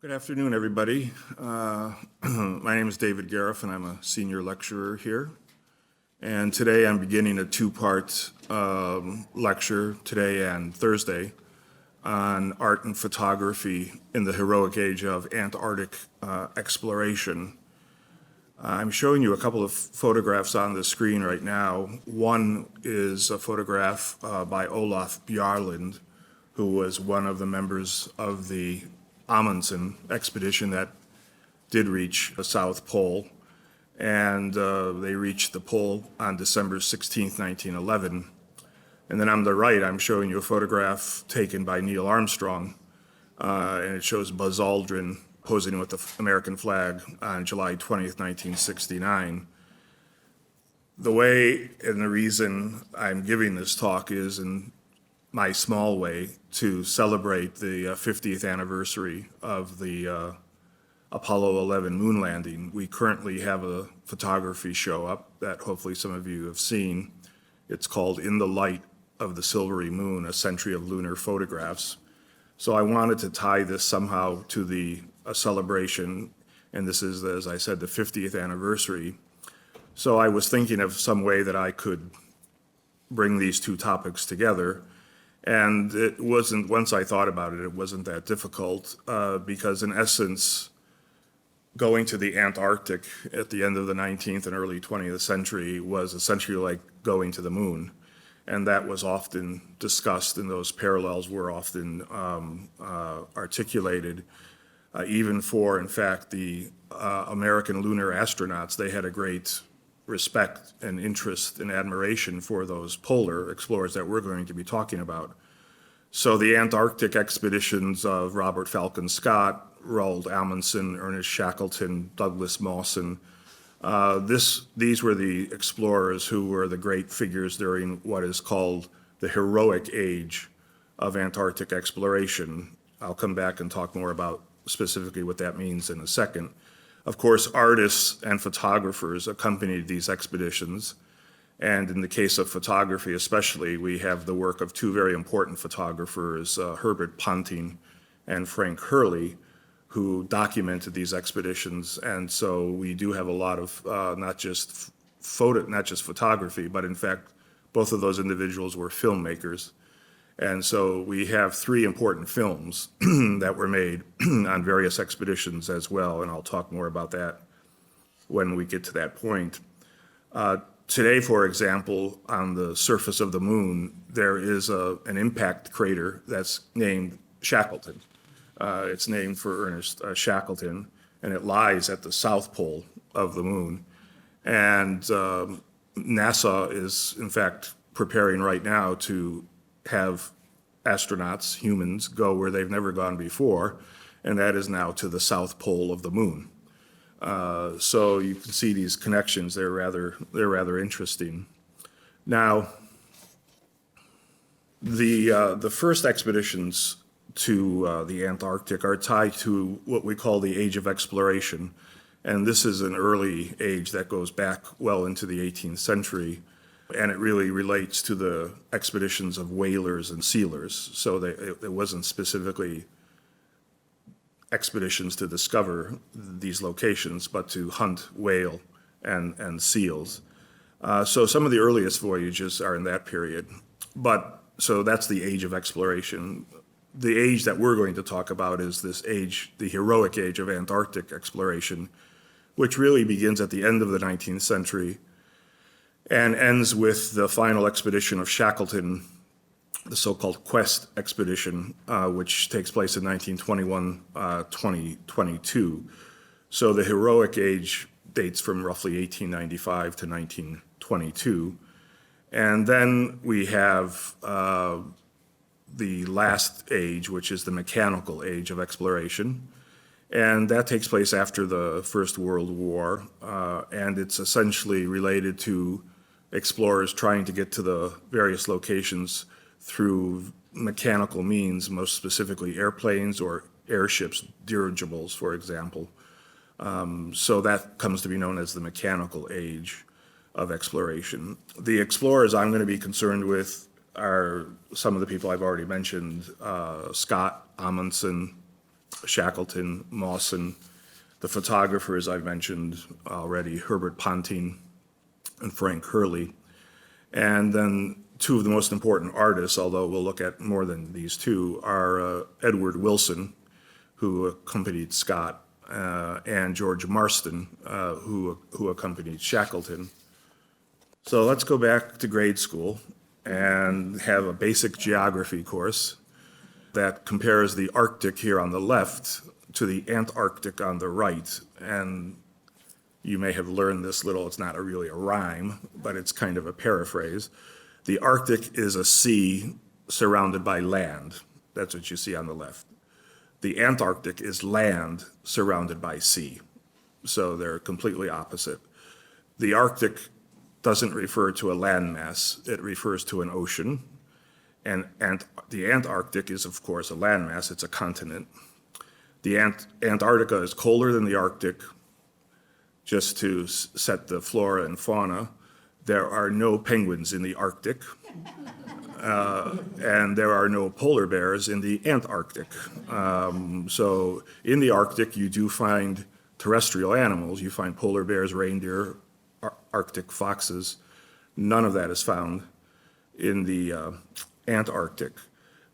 Good afternoon, everybody. My name is David Gariff, and I'm a senior lecturer here. And today I'm beginning a two-part lecture, today and Thursday, on art and photography in the heroic age of Antarctic exploration. I'm showing you a couple of photographs on the screen right now. One is a photograph by Olaf Bjaaland, who was one of the members of the Amundsen expedition that did reach the South Pole, and they reached the pole on December 16th, 1911. And then on the right, I'm showing you a photograph taken by Neil Armstrong, and it shows Buzz Aldrin posing with the American flag on July 20th, 1969. The way and the reason I'm giving this talk is in my small way to celebrate the 50th anniversary of the Apollo 11 moon landing. We currently have a photography show up that hopefully some of you have seen. It's called In the Light of the Silvery Moon, a Century of Lunar Photographs. So I wanted to tie this somehow to a celebration, and this is, as I said, the 50th anniversary. So I was thinking of some way that I could bring these two topics together. And it wasn't, once I thought about it, it wasn't that difficult because in essence, going to the Antarctic at the end of the 19th and early 20th century was essentially like going to the moon. And that was often discussed, and those parallels were often articulated. Even for, in fact, the American lunar astronauts, they had a great respect and interest and admiration for those polar explorers that we're going to be talking about. So the Antarctic expeditions of Robert Falcon Scott, Roald Amundsen, Ernest Shackleton, Douglas Mawson, these were the explorers who were the great figures during what is called the heroic age of Antarctic exploration. I'll come back and talk more about specifically what that means in a second. Of course, artists and photographers accompanied these expeditions. And in the case of photography especially, we have the work of two very important photographers, Herbert Ponting and Frank Hurley, who documented these expeditions. And so we do have a lot of not just photography, but in fact, both of those individuals were filmmakers. And so we have three important films that were made on various expeditions as well, and I'll talk more about that when we get to that point. Today, for example, on the surface of the moon, there is an impact crater that's named Shackleton. It's named for Ernest Shackleton, and it lies at the south pole of the moon. And NASA is, in fact, preparing right now to have astronauts, humans, go where they've never gone before, and that is now to the south pole of the moon. So you can see these connections. They're rather interesting. Now, the first expeditions to the Antarctic are tied to what we call the Age of Exploration, and this is an early age that goes back well into the 18th century. And it really relates to the expeditions of whalers and sealers. So it wasn't specifically expeditions to discover these locations, but to hunt whale and seals. So some of the earliest voyages are in that period. So that's the age of exploration. The age that we're going to talk about is this age, the heroic age of Antarctic exploration, which really begins at the end of the 19th century and ends with the final expedition of Shackleton, the so-called Quest expedition, which takes place in 1921-2022. So the heroic age dates from roughly 1895 to 1922. And then we have the last age, which is the mechanical age of exploration. And that takes place after the First World War, and it's essentially related to explorers trying to get to the various locations through mechanical means, most specifically airplanes or airships, dirigibles, for example. So that comes to be known as the mechanical age of exploration. The explorers I'm going to be concerned with are some of the people I've already mentioned, Scott, Amundsen, Shackleton, Mawson, the photographers I've mentioned already, Herbert Ponting and Frank Hurley, and then two of the most important artists, although we'll look at more than these two, are Edward Wilson, who accompanied Scott, and George Marston, who accompanied Shackleton. So let's go back to grade school and have a basic geography course that compares the Arctic here on the left to the Antarctic on the right. And you may have learned this little, it's not really a rhyme, but it's kind of a paraphrase. The Arctic is a sea surrounded by land. That's what you see on the left. The Antarctic is land surrounded by sea. So they're completely opposite. The Arctic doesn't refer to a landmass, it refers to an ocean. And the Antarctic is, of course, a landmass, it's a continent. The Antarctica is colder than the Arctic. Just to set the flora and fauna, there are no penguins in the Arctic, and there are no polar bears in the Antarctic. So in the Arctic, you do find terrestrial animals. You find polar bears, reindeer, Arctic foxes. None of that is found in the Antarctic.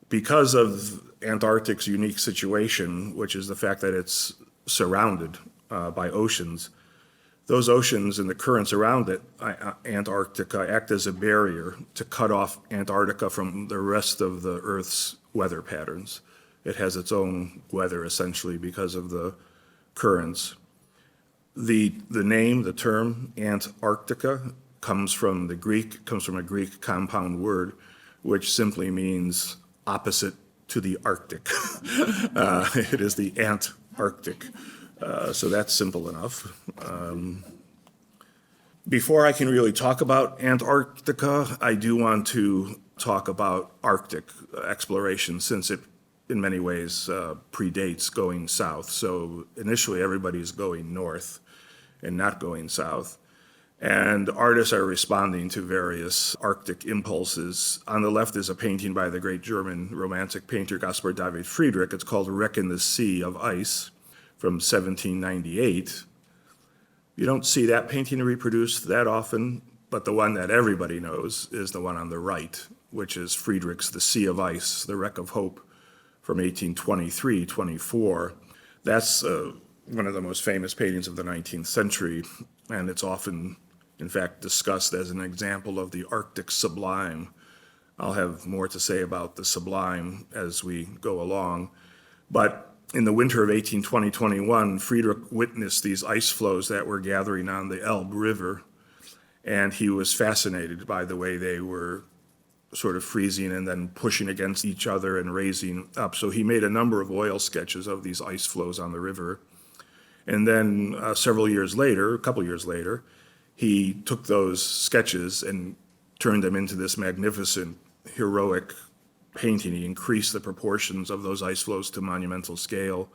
Because of Antarctic's unique situation, which is the fact that it's surrounded by oceans, those oceans and the currents around it, Antarctica, act as a barrier to cut off Antarctica from the rest of the Earth's weather patterns. It has its own weather, essentially, because of the currents. The name, the term, Antarctica, comes from a Greek compound word, which simply means opposite to the Arctic. It is the Antarctic. So that's simple enough. Before I can really talk about Antarctica, I do want to talk about Arctic exploration, since it in many ways predates going south. So initially everybody's going north and not going south. And artists are responding to various Arctic impulses. On the left is a painting by the great German romantic painter Caspar David Friedrich. It's called Wreck in the Sea of Ice from 1798. You don't see that painting reproduced that often, but the one that everybody knows is the one on the right, which is Friedrich's The Sea of Ice, The Wreck of Hope from 1823-24. That's one of the most famous paintings of the 19th century, and it's often, in fact, discussed as an example of the Arctic Sublime. I'll have more to say about the Sublime as we go along. But in the winter of 1820-21, Friedrich witnessed these ice flows that were gathering on the Elbe River, and he was fascinated by the way they were sort of freezing and then pushing against each other and raising up. So he made a number of oil sketches of these ice flows on the river. And then a couple years later, he took those sketches and turned them into this magnificent, heroic painting. He increased the proportions of those ice flows to monumental scale.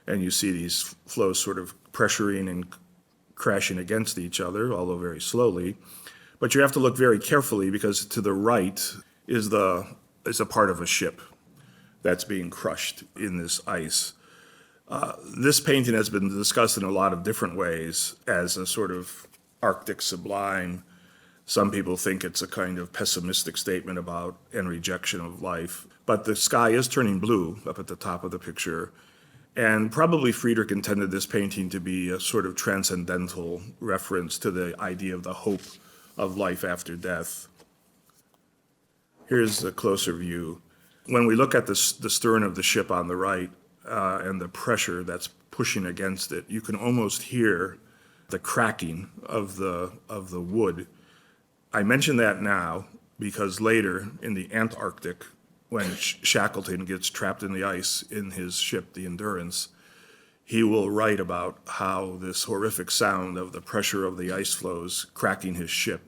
And you see these flows sort of pressuring and crashing against each other, although very slowly. But you have to look very carefully, because to the right is a part of a ship that's being crushed in this ice. This painting has been discussed in a lot of different ways as a sort of Arctic sublime. Some people think it's a kind of pessimistic statement about and rejection of life. But the sky is turning blue up at the top of the picture. And probably Friedrich intended this painting to be a sort of transcendental reference to the idea of the hope of life after death. Here's a closer view. When we look at the stern of the ship on the right and the pressure that's pushing against it, you can almost hear the cracking of the wood. I mention that now because later in the Antarctic, when Shackleton gets trapped in the ice in his ship, the Endurance, he will write about how this horrific sound of the pressure of the ice flows cracking his ship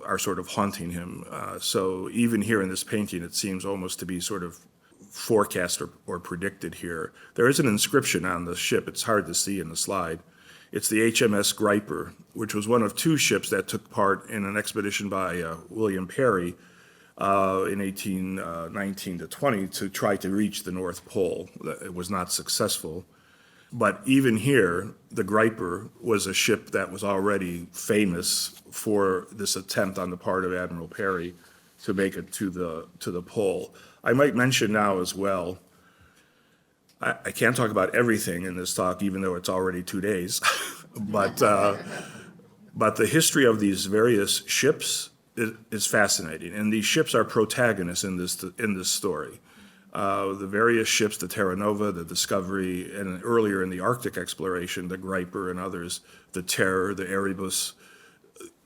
are sort of haunting him. So even here in this painting, it seems almost to be sort of forecast or predicted here. There is an inscription on the ship. It's hard to see in the slide. It's the HMS Griper, which was one of two ships that took part in an expedition by William Perry in 1819 to 20 to try to reach the North Pole. It was not successful. But even here, the Griper was a ship that was already famous for this attempt on the part of Admiral Peary to make it to the pole. I might mention now as well, I can't talk about everything in this talk, even though it's already 2 days, but the history of these various ships is fascinating, and these ships are protagonists in this story. The various ships, the Terra Nova, the Discovery, and earlier in the Arctic exploration, the Griper and others, the Terror, the Erebus,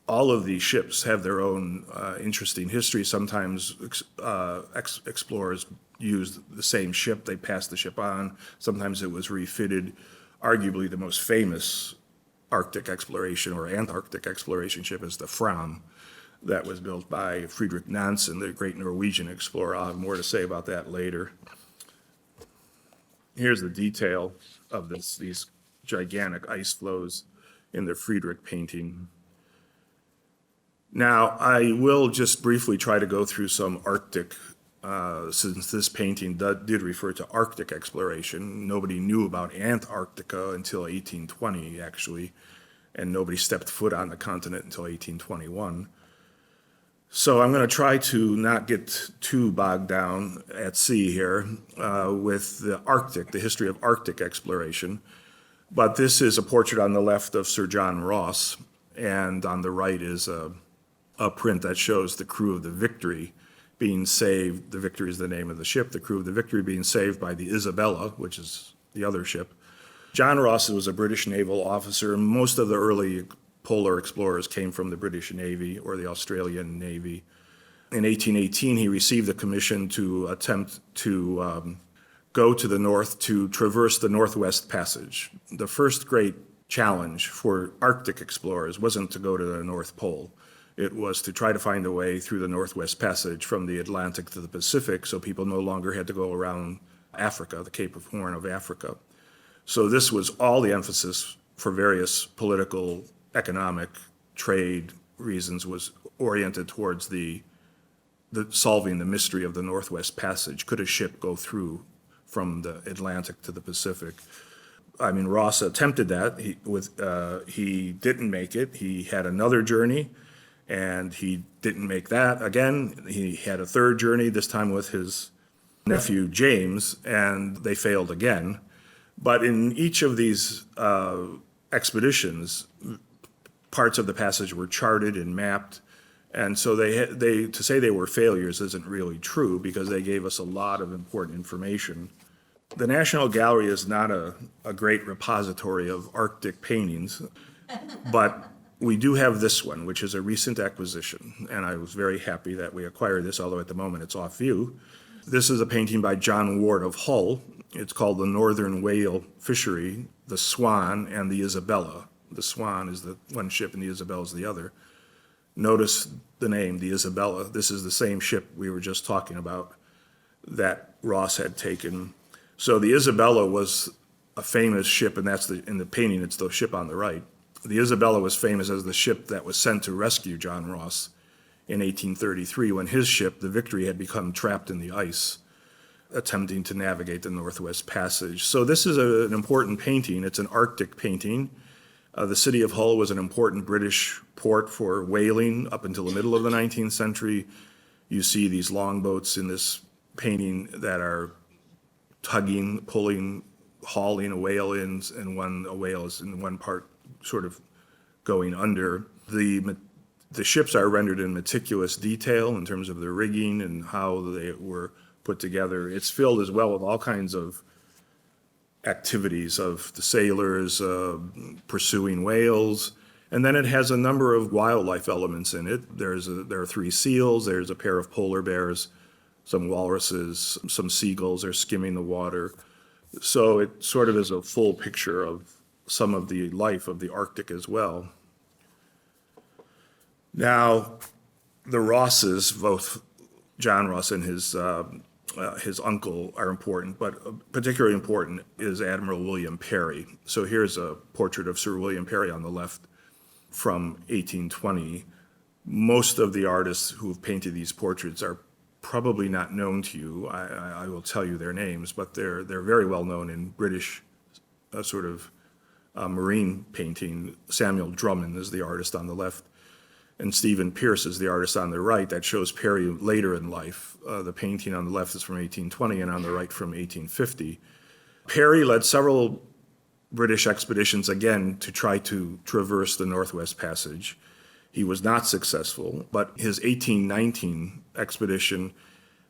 all of these ships have their own interesting history. Sometimes explorers used the same ship, they passed the ship on. Sometimes it was refitted. Arguably the most famous Arctic exploration or Antarctic exploration ship is the Fram, that was built by Frederick Nansen, the great Norwegian explorer. I'll have more to say about that later. Here's the detail of these gigantic ice floes in the Frederick painting. Now, I will just briefly try to go through some Arctic, since this painting did refer to Arctic exploration. Nobody knew about Antarctica until 1820, actually, and nobody stepped foot on the continent until 1821. So I'm going to try to not get too bogged down at sea here with the Arctic, the history of Arctic exploration. But this is a portrait on the left of Sir John Ross, and on the right is a print that shows the crew of the Victory being saved. The Victory is the name of the ship. The crew of the Victory being saved by the Isabella, which is the other ship. John Ross was a British naval officer. Most of the early polar explorers came from the British Navy or the Australian Navy. In 1818, he received a commission to attempt to go to the north to traverse the Northwest Passage. The first great challenge for Arctic explorers wasn't to go to the North Pole. It was to try to find a way through the Northwest Passage from the Atlantic to the Pacific, so people no longer had to go around Africa, the Cape of Horn of Africa. So this was all the emphasis for various political, economic, trade reasons was oriented towards the solving the mystery of the Northwest Passage. Could a ship go through from the Atlantic to the Pacific? I mean, Ross attempted that. He didn't make it. He had another journey, and he didn't make that again. He had a third journey, this time with his nephew James, and they failed again. But in each of these expeditions, parts of the passage were charted and mapped, and so they to say they were failures isn't really true because they gave us a lot of important information. The National Gallery is not a great repository of Arctic paintings, but we do have this one, which is a recent acquisition, and I was very happy that we acquired this, although at the moment it's off view. This is a painting by John Ward of Hull. It's called The Northern Whale Fishery, the Swan, and the Isabella. The Swan is the one ship and the Isabella is the other. Notice the name, the Isabella. This is the same ship we were just talking about that Ross had taken. So the Isabella was a famous ship, and that's in the painting, it's the ship on the right. The Isabella was famous as the ship that was sent to rescue John Ross in 1833 when his ship, the Victory, had become trapped in the ice, attempting to navigate the Northwest Passage. So this is an important painting. It's an Arctic painting. The city of Hull was an important British port for whaling up until the middle of the 19th century. You see these longboats in this painting that are tugging, pulling, hauling a whale in, and a whale is in one part sort of going under. The ships are rendered in meticulous detail in terms of the rigging and how they were put together. It's filled as well with all kinds of activities of the sailors pursuing whales. And then it has a number of wildlife elements in it. There are 3 seals, there's a pair of polar bears, some walruses, some seagulls are skimming the water. So it sort of is a full picture of some of the life of the Arctic as well. Now, the Rosses, both John Ross and his uncle are important, but particularly important is Admiral William Peary. So here's a portrait of Sir William Peary on the left from 1820. Most of the artists who have painted these portraits are probably not known to you. I will tell you their names, but they're very well known in British marine painting. Samuel Drummond is the artist on the left, and Stephen Pearce is the artist on the right. That shows Perry later in life. The painting on the left is from 1820 and on the right from 1850. Perry led several British expeditions, again, to try to traverse the Northwest Passage. He was not successful, but his 1819 expedition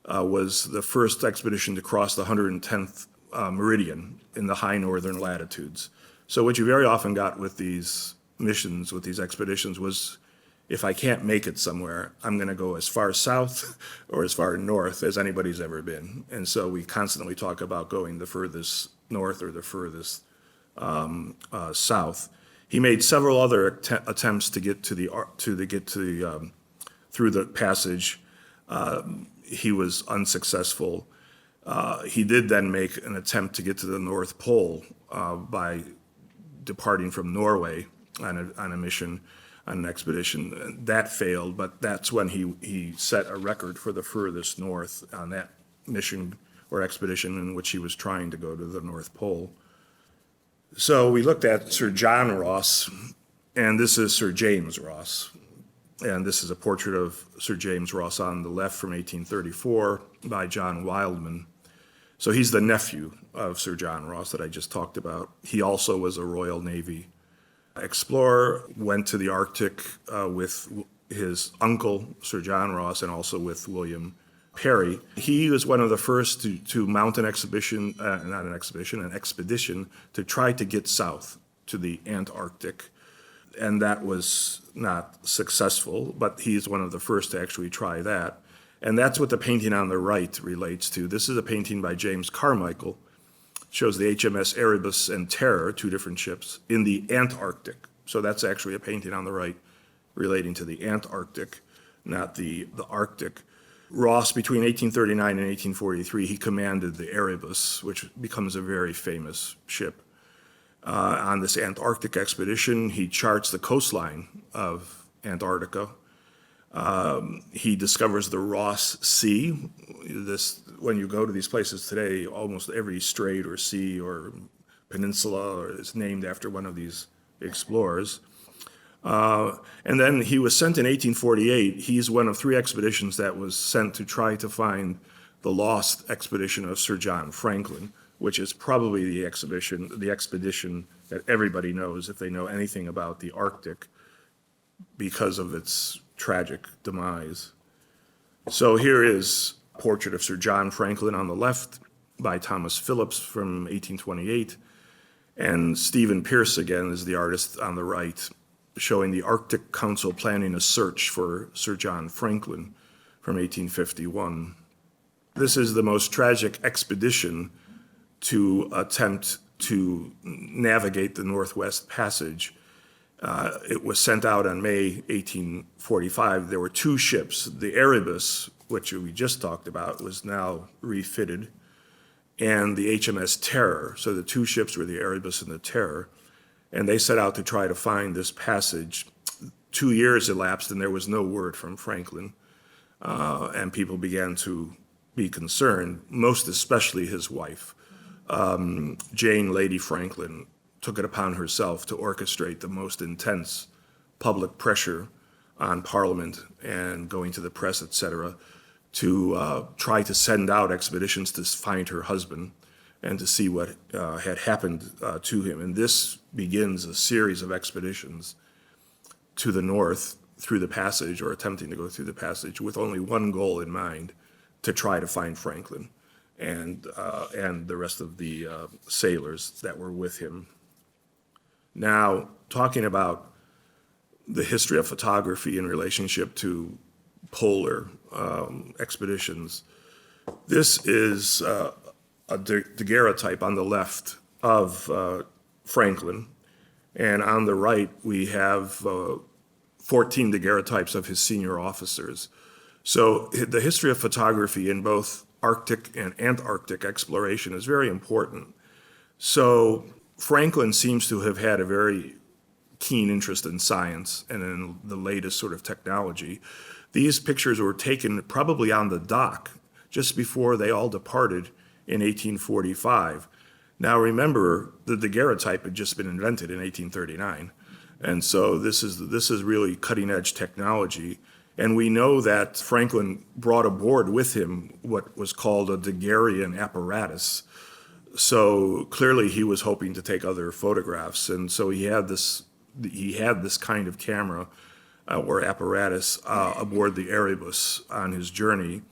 was the first expedition to cross the 110th meridian in the high northern latitudes. So what you very often got with these missions, with these expeditions, was if I can't make it somewhere, I'm going to go as far south or as far north as anybody's ever been. And so we constantly talk about going the furthest north or the furthest south. He made several other attempts to get through the passage. He was unsuccessful. He did then make an attempt to get to the North Pole by departing from Norway on a mission, on an expedition. That failed, but that's when he set a record for the furthest north on that mission or expedition in which he was trying to go to the North Pole. So we looked at Sir John Ross, and this is Sir James Ross. And this is a portrait of Sir James Ross on the left from 1834 by John Wildman. So he's the nephew of Sir John Ross that I just talked about. He also was a Royal Navy explorer, went to the Arctic with his uncle, Sir John Ross, and also with William Perry. He was one of the first to mount an expedition to try to get south to the Antarctic. And that was not successful, but he's one of the first to actually try that. And that's what the painting on the right relates to. This is a painting by James Carmichael. It shows the HMS Erebus and Terror, two different ships, in the Antarctic. So that's actually a painting on the right relating to the Antarctic, not the Arctic. Ross, between 1839 and 1843, he commanded the Erebus, which becomes a very famous ship. On this Antarctic expedition, he charts the coastline of Antarctica. He discovers the Ross Sea. When you go to these places today, almost every strait or sea or peninsula is named after one of these explorers. And then he was sent in 1848. He's one of three expeditions that was sent to try to find the lost expedition of Sir John Franklin, which is probably the expedition that everybody knows if they know anything about the Arctic because of its tragic demise. So here is a portrait of Sir John Franklin on the left by Thomas Phillips from 1828, and Stephen Pearce again is the artist on the right, showing the Arctic Council planning a search for Sir John Franklin from 1851. This is the most tragic expedition to attempt to navigate the Northwest Passage. It was sent out on May 1845. There were two ships. The Erebus, which we just talked about, was now refitted, and the HMS Terror. So the two ships were the Erebus and the Terror, and they set out to try to find this passage. 2 years elapsed, and there was no word from Franklin, and people began to be concerned, most especially his wife. Jane Lady Franklin took it upon herself to orchestrate the most intense public pressure on Parliament and going to the press, etc., to try to send out expeditions to find her husband and to see what had happened to him. And this begins a series of expeditions to the north through the passage, or attempting to go through the passage, with only one goal in mind: to try to find Franklin and the rest of the sailors that were with him. Now, talking about the history of photography in relationship to polar expeditions, this is a daguerreotype on the left of Franklin, and on the right we have 14 daguerreotypes of his senior officers. So the history of photography in both Arctic and Antarctic exploration is very important. So Franklin seems to have had a very keen interest in science and in the latest sort of technology. These pictures were taken probably on the dock just before they all departed in 1845. Now remember, the daguerreotype had just been invented in 1839. And so this is really cutting edge technology. And we know that Franklin brought aboard with him what was called a Daguerrean apparatus. So clearly he was hoping to take other photographs. And so he had this kind of camera or apparatus aboard the Erebus on his journey.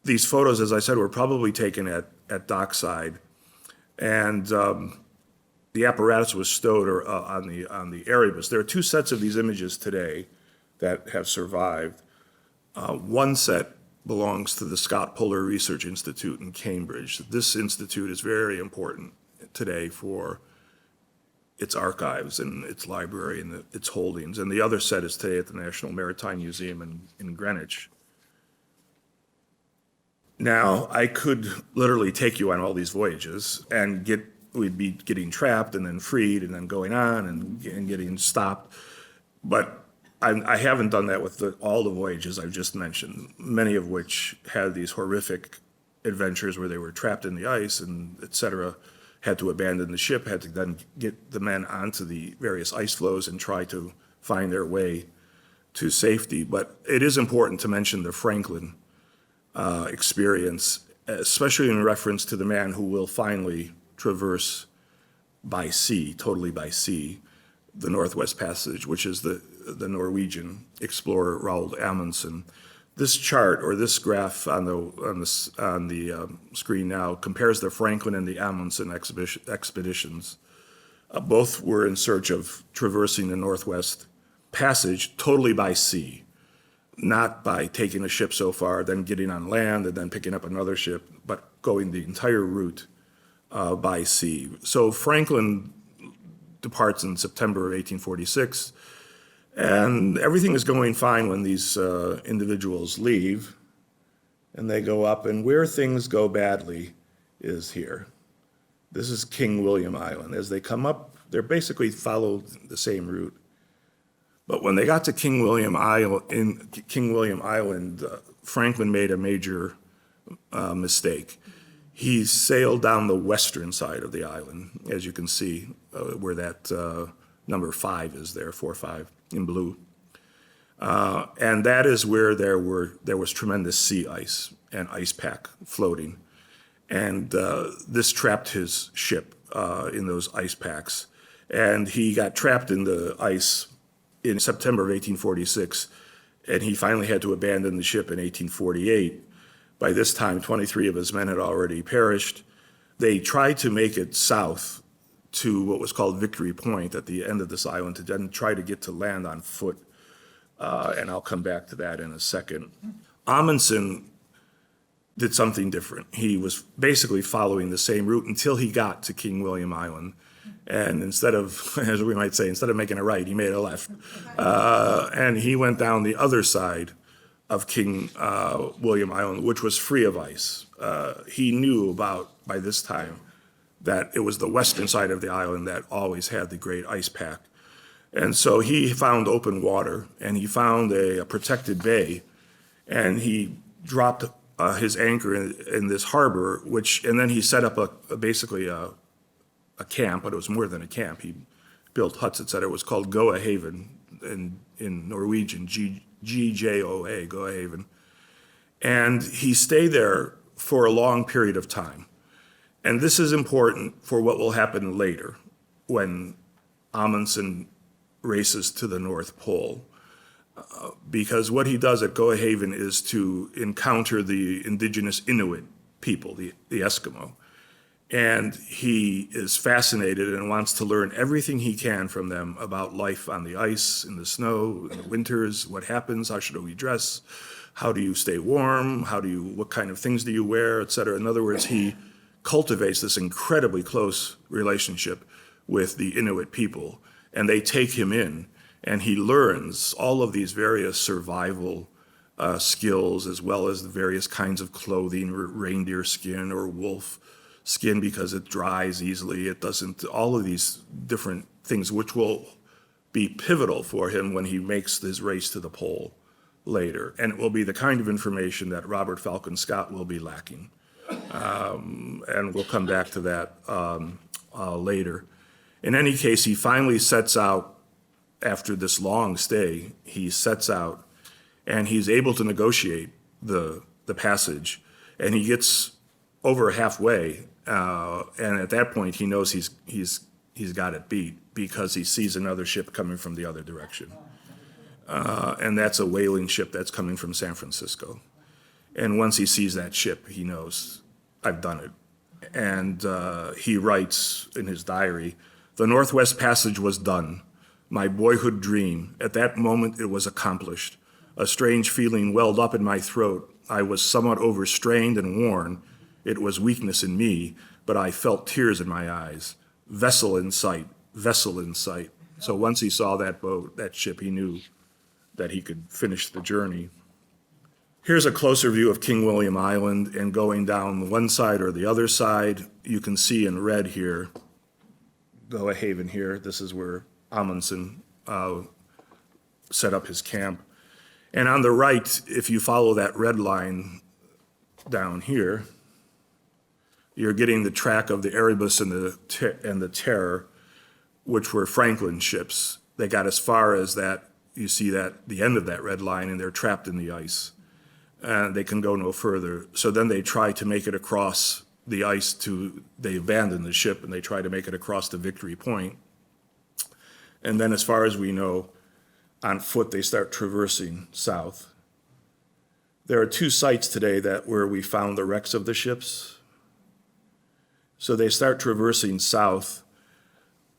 These photos, as I said, were probably taken at dockside. And the apparatus was stowed on the Erebus. There are two sets of these images today that have survived. One set belongs to the Scott Polar Research Institute in Cambridge. This institute is very important today for its archives and its library and its holdings. And the other set is today at the National Maritime Museum in Greenwich. Now, I could literally take you on all these voyages and we'd be getting trapped and then freed and then going on and getting stopped. But I haven't done that with all the voyages I've just mentioned, many of which had these horrific adventures where they were trapped in the ice and et cetera, had to abandon the ship, had to then get the men onto the various ice floes and try to find their way to safety. But it is important to mention the Franklin experience, especially in reference to the man who will finally traverse by sea, totally by sea, the Northwest Passage, which is the Norwegian explorer Roald Amundsen. This chart or this graph on the screen now compares the Franklin and the Amundsen expeditions. Both were in search of traversing the Northwest Passage totally by sea, not by taking a ship so far, then getting on land and then picking up another ship, but going the entire route by sea. So Franklin departs in September of 1846, and everything is going fine when these individuals leave, and they go up, and where things go badly is here. This is King William Island. As they come up, they're basically followed the same route. But when they got to King William Island, Franklin made a major mistake. He sailed down the western side of the island, as you can see, where that number 5 is there, 4-5 in blue. And that is where there was tremendous sea ice and ice pack floating. And this trapped his ship in those ice packs. And he got trapped in the ice in September of 1846, and he finally had to abandon the ship in 1848. By this time, 23 of his men had already perished. They tried to make it south to what was called Victory Point at the end of this island to then try to get to land on foot, and I'll come back to that in a second. Amundsen did something different. He was basically following the same route until he got to King William Island. And instead of, as we might say, instead of making a right, he made a left. And he went down the other side of King William Island, which was free of ice. He knew by this time, that it was the western side of the island that always had the great ice pack. And so he found open water, and he found a protected bay, and he dropped his anchor in this harbor, and then he set up basically a camp, but it was more than a camp. He built huts, et cetera. It was called Goa Haven in Norwegian, G-J-O-A, Goa Haven. And he stayed there for a long period of time. And this is important for what will happen later when Amundsen races to the North Pole. Because what he does at Goa Haven is to encounter the indigenous Inuit people, the Eskimo. And he is fascinated and wants to learn everything he can from them about life on the ice, in the snow, in the winters, what happens, how should we dress, how do you stay warm, what kind of things do you wear, et cetera. In other words, he cultivates this incredibly close relationship with the Inuit people, and they take him in, and he learns all of these various survival skills, as well as the various kinds of clothing, reindeer skin or wolf skin, because it dries easily, it doesn't, all of these different things which will be pivotal for him when he makes his race to the pole later. And it will be the kind of information that Robert Falcon Scott will be lacking. And we'll come back to that later. In any case, he finally sets out after this long stay. He sets out and he's able to negotiate the passage, and he gets over halfway. And at that point, he knows he's got it beat because he sees another ship coming from the other direction. And that's a whaling ship that's coming from San Francisco. And once he sees that ship, he knows, I've done it. And he writes in his diary, "The Northwest Passage was done. My boyhood dream. At that moment, it was accomplished. A strange feeling welled up in my throat. I was somewhat overstrained and worn. It was weakness in me, but I felt tears in my eyes. Vessel in sight, vessel in sight." So once he saw that boat, that ship, he knew that he could finish the journey. Here's a closer view of King William Island, and going down one side or the other side, you can see in red here, the haven here, this is where Amundsen set up his camp. And on the right, if you follow that red line down here, you're getting the track of the Erebus and the Terror, which were Franklin ships. They got as far as that, you see that, the end of that red line, and they're trapped in the ice. And they can go no further. So then they try to make it across the ice they abandon the ship and they try to make it across to Victory Point. And then as far as we know, on foot, they start traversing south. There are 2 sites today where we found the wrecks of the ships. So they start traversing south,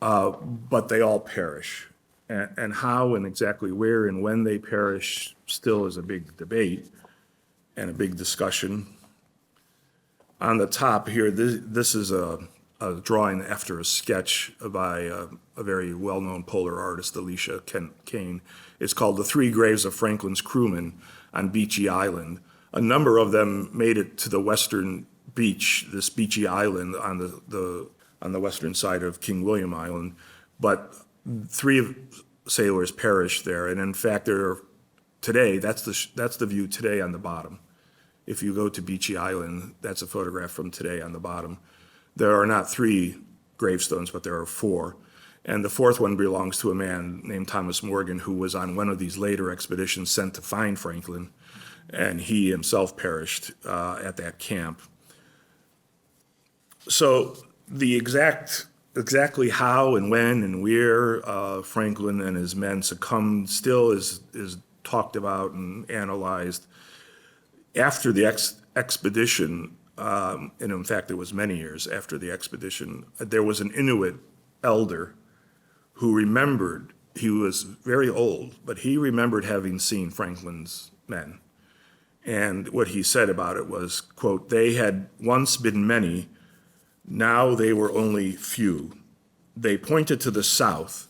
but they all perish. And how and exactly where and when they perish still is a big debate and a big discussion. On the top here, this is a drawing after a sketch by a very well-known polar artist, Alicia Kane. It's called The 3 Graves of Franklin's Crewmen on Beachy Island. A number of them made it to the western beach, this Beachy Island on the western side of King William Island, but 3 sailors perished there. And in fact, today, that's the view today on the bottom. If you go to Beachy Island, that's a photograph from today on the bottom. There are not 3 gravestones, but there are 4. And the 4th one belongs to a man named Thomas Morgan, who was on one of these later expeditions sent to find Franklin, and he himself perished at that camp. So the exactly how and when and where Franklin and his men succumbed still is talked about and analyzed. After the expedition, and in fact it was many years after the expedition, there was an Inuit elder who remembered, he was very old, but he remembered having seen Franklin's men. And what he said about it was, quote, "They had once been many, now they were only few. They pointed to the south,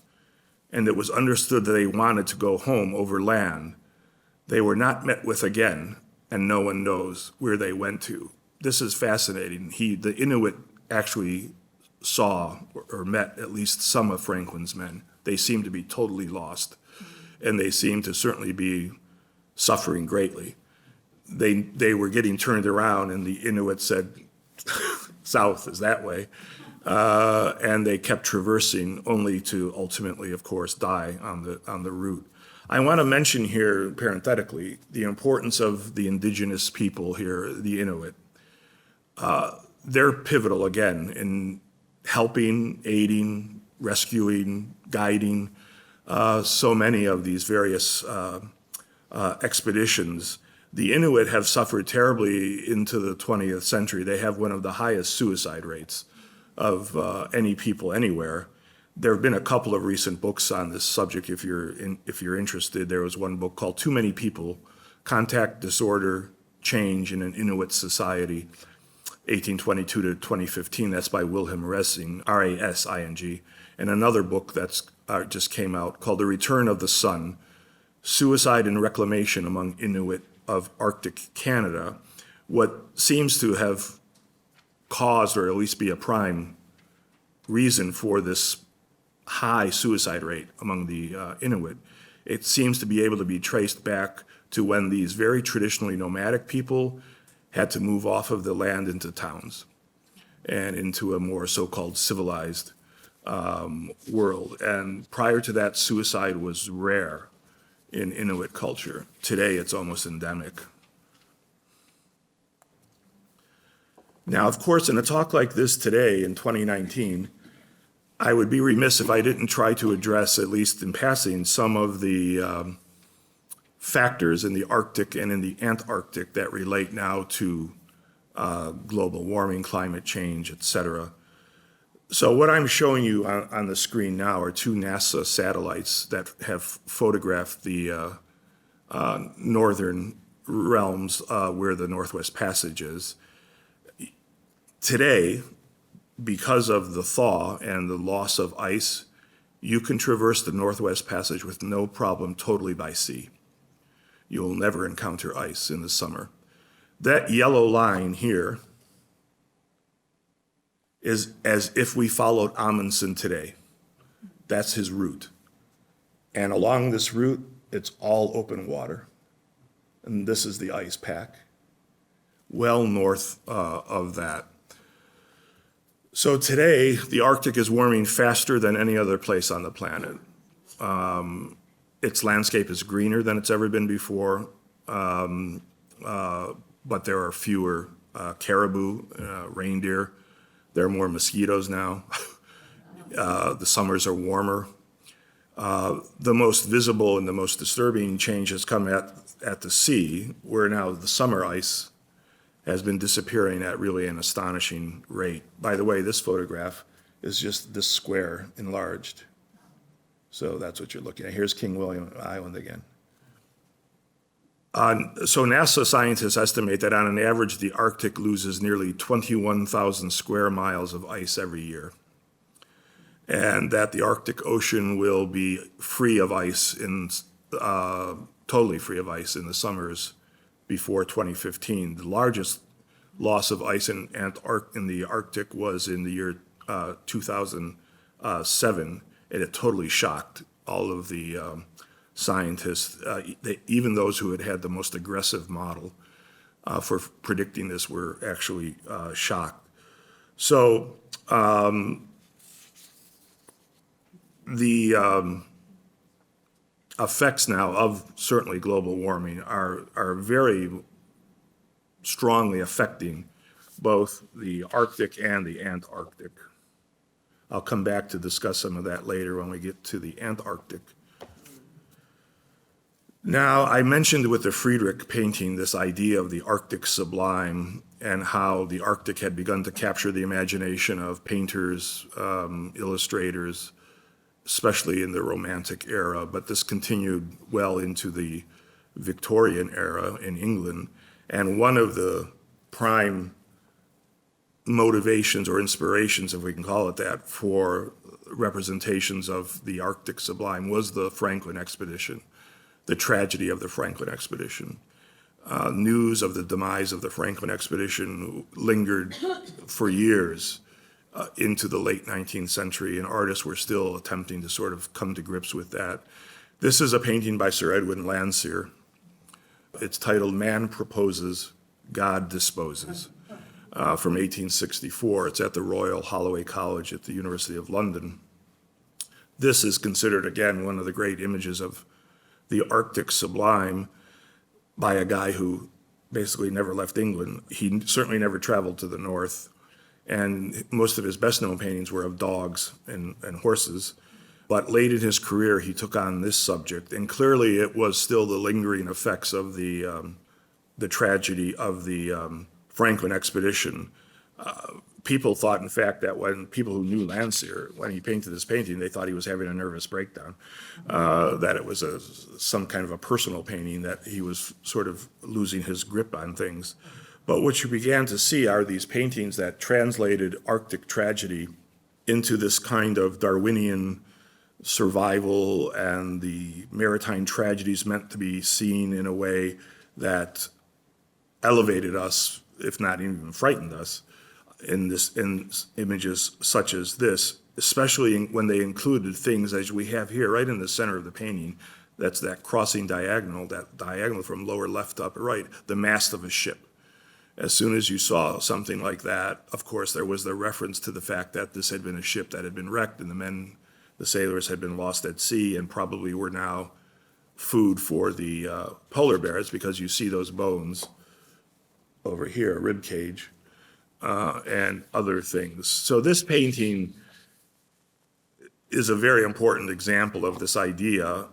and it was understood that they wanted to go home over land. They were not met with again, and no one knows where they went to." This is fascinating. The Inuit actually saw or met at least some of Franklin's men. They seemed to be totally lost, and they seemed to certainly be suffering greatly. They were getting turned around, and the Inuit said, south is that way, and they kept traversing only to ultimately, of course, die on the route. I want to mention here, parenthetically, the importance of the indigenous people here, the Inuit. They're pivotal, again, in helping, aiding, rescuing, guiding so many of these various expeditions. The Inuit have suffered terribly into the 20th century. They have one of the highest suicide rates of any people anywhere. There have been a couple of recent books on this subject. If you're interested, there was one book called Too Many People: Contact Disorder Change in an Inuit Society, 1822 to 2015. That's by Wilhelm Resing, R-A-S-I-N-G. And another book that's just came out called The Return of the Sun: Suicide and Reclamation Among Inuit of Arctic Canada. What seems to have caused, or at least be a prime reason for this high suicide rate among the Inuit. It seems to be able to be traced back to when these very traditionally nomadic people had to move off of the land into towns and into a more so-called civilized world. And prior to that, suicide was rare in Inuit culture. Today, it's almost endemic. Now, of course, in a talk like this today in 2019, I would be remiss if I didn't try to address, at least in passing, some of the factors in the Arctic and in the Antarctic that relate now to global warming, climate change, et cetera. So what I'm showing you on the screen now are two NASA satellites that have photographed the northern realms where the Northwest Passage is. Today, because of the thaw and the loss of ice, you can traverse the Northwest Passage with no problem totally by sea. You will never encounter ice in the summer. That yellow line here is as if we followed Amundsen today. That's his route. And along this route, it's all open water. And this is the ice pack, well north of that. So today, the Arctic is warming faster than any other place on the planet. Its landscape is greener than it's ever been before, but there are fewer caribou, reindeer. There are more mosquitoes now. The summers are warmer. The most visible and the most disturbing change has come at the sea, where now the summer ice has been disappearing at really an astonishing rate. By the way, this photograph is just this square enlarged. So that's what you're looking at. Here's King William Island again. So NASA scientists estimate that on an average, the Arctic loses nearly 21,000 square miles of ice every year. And that the Arctic Ocean will be free of ice totally free of ice in the summers before 2015. The largest loss of ice in the Arctic was in the year 2007, and it totally shocked all of the scientists. Even those who had had the most aggressive model for predicting this were actually shocked. So the effects now of certainly global warming are very strongly affecting both the Arctic and the Antarctic. I'll come back to discuss some of that later when we get to the Antarctic. Now, I mentioned with the Frederick painting this idea of the Arctic Sublime and how the Arctic had begun to capture the imagination of painters, illustrators, especially in the Romantic era, but this continued well into the Victorian era in England. And one of the prime motivations or inspirations, if we can call it that, for representations of the Arctic Sublime was the Franklin expedition, the tragedy of the Franklin expedition. News of the demise of the Franklin expedition lingered for years into the late 19th century, and artists were still attempting to sort of come to grips with that. This is a painting by Sir Edwin Landseer. It's titled Man Proposes, God Disposes, from 1864. It's at the Royal Holloway College at the University of London. This is considered, again, one of the great images of the Arctic Sublime by a guy who basically never left England. He certainly never traveled to the north, and most of his best-known paintings were of dogs and horses. But late in his career, he took on this subject, and clearly it was still the lingering effects of the tragedy of the Franklin expedition. People thought, in fact, that when people who knew Landseer, when he painted this painting, they thought he was having a nervous breakdown, that it was some kind of a personal painting, that he was sort of losing his grip on things. But what you began to see are these paintings that translated Arctic tragedy into this kind of Darwinian survival, and the maritime tragedies meant to be seen in a way that elevated us, if not even frightened us, in images such as this. especially when they included things as we have here, right in the center of the painting. That's that crossing diagonal, that diagonal from lower left to upper right, the mast of a ship. As soon as you saw something like that, of course, there was the reference to the fact that this had been a ship that had been wrecked and the sailors had been lost at sea and probably were now food for the polar bears, because you see those bones over here, rib cage, and other things. So this painting is a very important example of this idea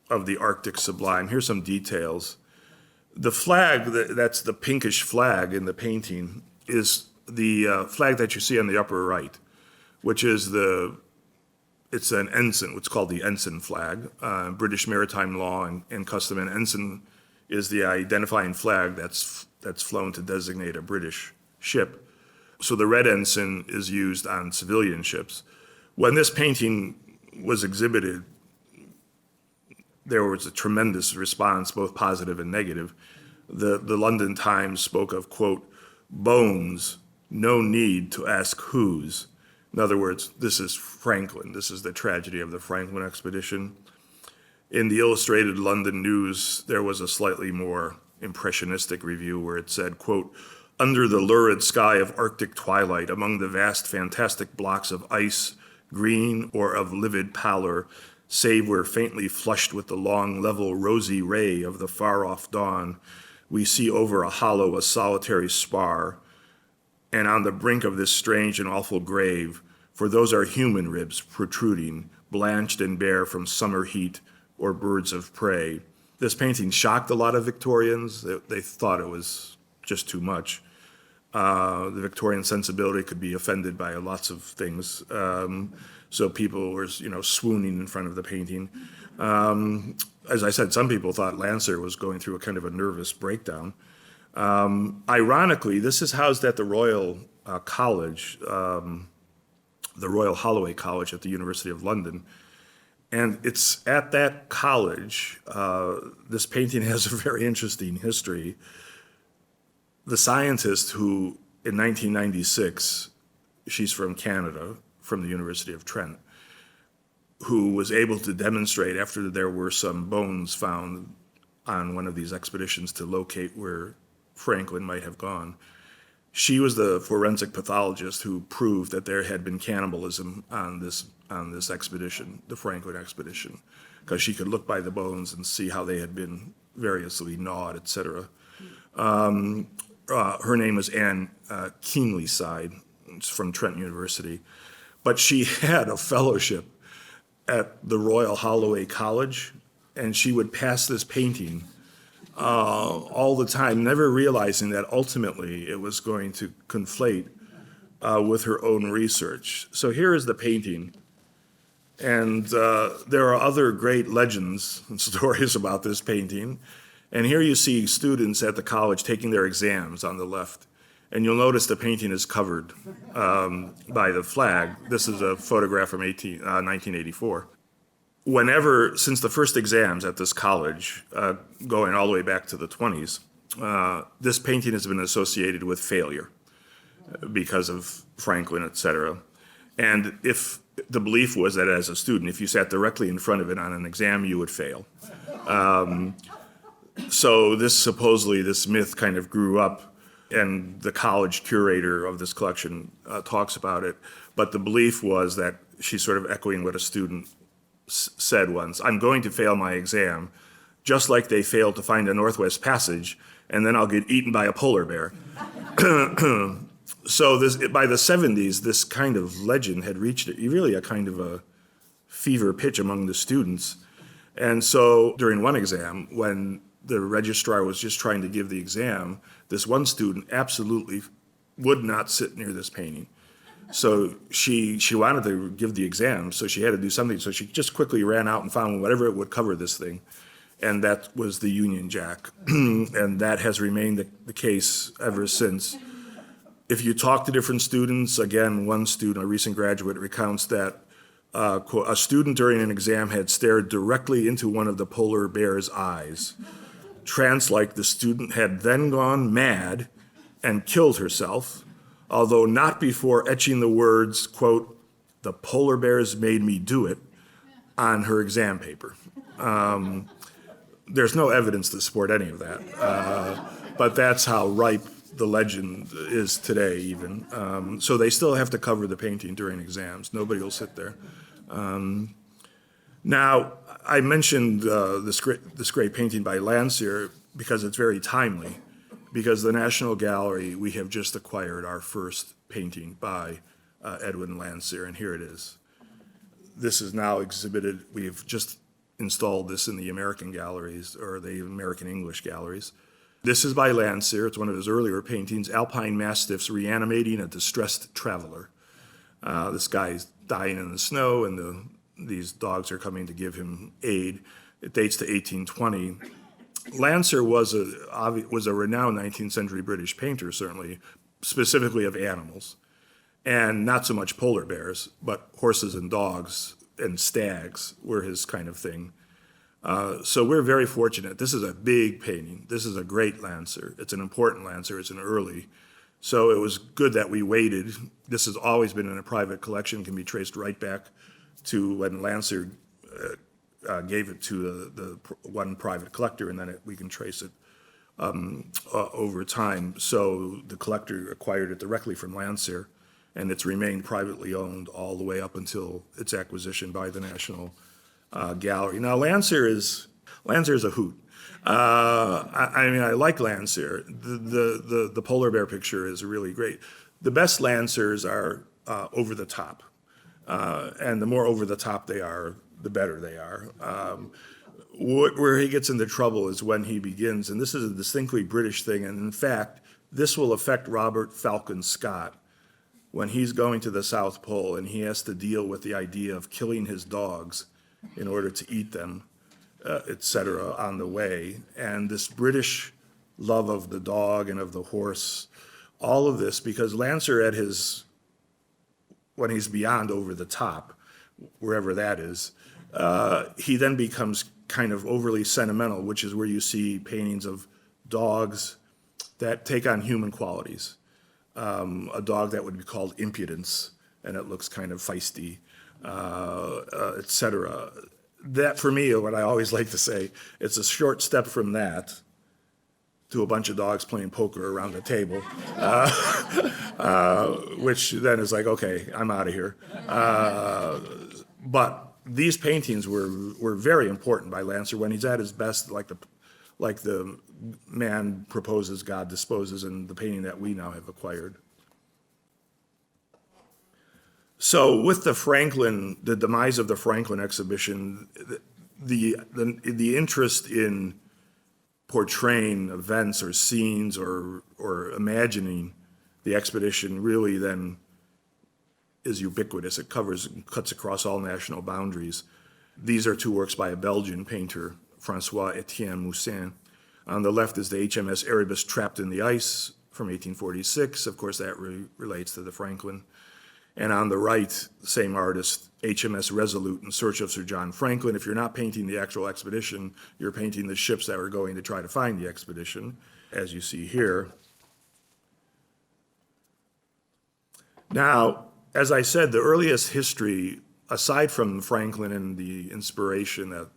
of the Arctic sublime. Here's some details. The flag, that's the pinkish flag in the painting, is the flag that you see on the upper right, which is it's an ensign, what's called the Ensign Flag. British maritime law and custom, and ensign is the identifying flag that's flown to designate a British ship. So the red ensign is used on civilian ships. When this painting was exhibited, there was a tremendous response, both positive and negative. The London Times spoke of, quote, bones, no need to ask whose. In other words, this is Franklin. This is the tragedy of the Franklin expedition. In the Illustrated London News, there was a slightly more impressionistic review where it said, quote, under the lurid sky of Arctic twilight, among the vast fantastic blocks of ice, green or of livid pallor, save where faintly flushed with the long, level, rosy ray of the far-off dawn, we see over a hollow a solitary spar, and on the brink of this strange and awful grave, for those are human ribs protruding, blanched and bare from summer heat or birds of prey. This painting shocked a lot of Victorians. They thought it was just too much. The Victorian sensibility could be offended by lots of things. So people were, swooning in front of the painting. As I said, some people thought Lancer was going through a kind of a nervous breakdown. Ironically, this is housed at the Royal College, the Royal Holloway College at the University of London. And it's at that college, this painting has a very interesting history. The scientist who, in 1996, she's from Canada, from the University of Trent, who was able to demonstrate, after there were some bones found on one of these expeditions to locate where Franklin might have gone, she was the forensic pathologist who proved that there had been cannibalism on this expedition, the Franklin expedition, because she could look by the bones and see how they had been variously gnawed, etc. Her name was Anne Keenleyside, from Trent University, but she had a fellowship at the Royal Holloway College, and she would pass this painting all the time, never realizing that ultimately it was going to conflate with her own research. So here is the painting, and there are other great legends and stories about this painting. And here you see students at the college taking their exams on the left. And you'll notice the painting is covered by the flag. This is a photograph from 1984. Since the first exams at this college, going all the way back to the 20s, this painting has been associated with failure because of Franklin, et cetera. And if the belief was that as a student, if you sat directly in front of it on an exam, you would fail. So this myth kind of grew up, and the college curator of this collection talks about it. But the belief was that she's sort of echoing what a student said once: I'm going to fail my exam, just like they failed to find a Northwest Passage, and then I'll get eaten by a polar bear. So by the 70s, this kind of legend had reached really a kind of a fever pitch among the students. And so during one exam, when the registrar was just trying to give the exam, this one student absolutely would not sit near this painting. So she wanted to give the exam, so she had to do something. So she just quickly ran out and found whatever it would cover this thing. And that was the Union Jack. And that has remained the case ever since. If you talk to different students, again, one student, a recent graduate, recounts that quote, a student during an exam had stared directly into one of the polar bear's eyes. Translate, the student had then gone mad and killed herself, although not before etching the words, quote, the polar bears made me do it on her exam paper. There's no evidence to support any of that, but that's how ripe the legend is today even. So they still have to cover the painting during exams. Nobody will sit there. Now, I mentioned this great painting by Landseer because it's very timely, because the National Gallery, we have just acquired our first painting by Edwin Landseer, and here it is. This is now exhibited. We've just installed this in the American galleries, or the American English galleries. This is by Landseer. It's one of his earlier paintings, Alpine Mastiffs Reanimating a Distressed Traveler. This guy's dying in the snow, and these dogs are coming to give him aid. It dates to 1820. Landseer was a renowned 19th century British painter, certainly, specifically of animals, and not so much polar bears, but horses and dogs and stags were his kind of thing. So we're very fortunate. This is a big painting. This is a great Landseer. It's an important Landseer. It's an early. So it was good that we waited. This has always been in a private collection, can be traced right back to when Landseer gave it to the one private collector, and then we can trace it over time. So the collector acquired it directly from Landseer, and it's remained privately owned all the way up until its acquisition by the National Gallery. Now, Landseer is a hoot. I mean, I like Landseer. The polar bear picture is really great. The best Landseers are over the top, and the more over the top they are, the better they are. Where he gets into trouble is when he begins, and this is a distinctly British thing, and in fact, this will affect Robert Falcon Scott when he's going to the South Pole and he has to deal with the idea of killing his dogs in order to eat them, etc., on the way. And this British love of the dog and of the horse, all of this, because Landseer when he's beyond over the top, wherever that is, he then becomes kind of overly sentimental, which is where you see paintings of dogs that take on human qualities. A dog that would be called Impudence, and it looks kind of feisty, etc. That, for me, what I always like to say, it's a short step from that to a bunch of dogs playing poker around the table, which then is like, okay, I'm out of here. But these paintings were very important by Landseer when he's at his best, like the man proposes, God disposes, and the painting that we now have acquired. So with the demise of the Franklin exhibition, the interest in portraying events or scenes or imagining the expedition really then is ubiquitous. It cuts across all national boundaries. These are two works by a Belgian painter, François-Étienne Moussin. On the left is the HMS Erebus Trapped in the Ice from 1846. Of course, that relates to the Franklin. And on the right, same artist, HMS Resolute in Search of Sir John Franklin. If you're not painting the actual expedition, you're painting the ships that were going to try to find the expedition, as you see here. Now, as I said, the earliest history, aside from Franklin and the inspiration that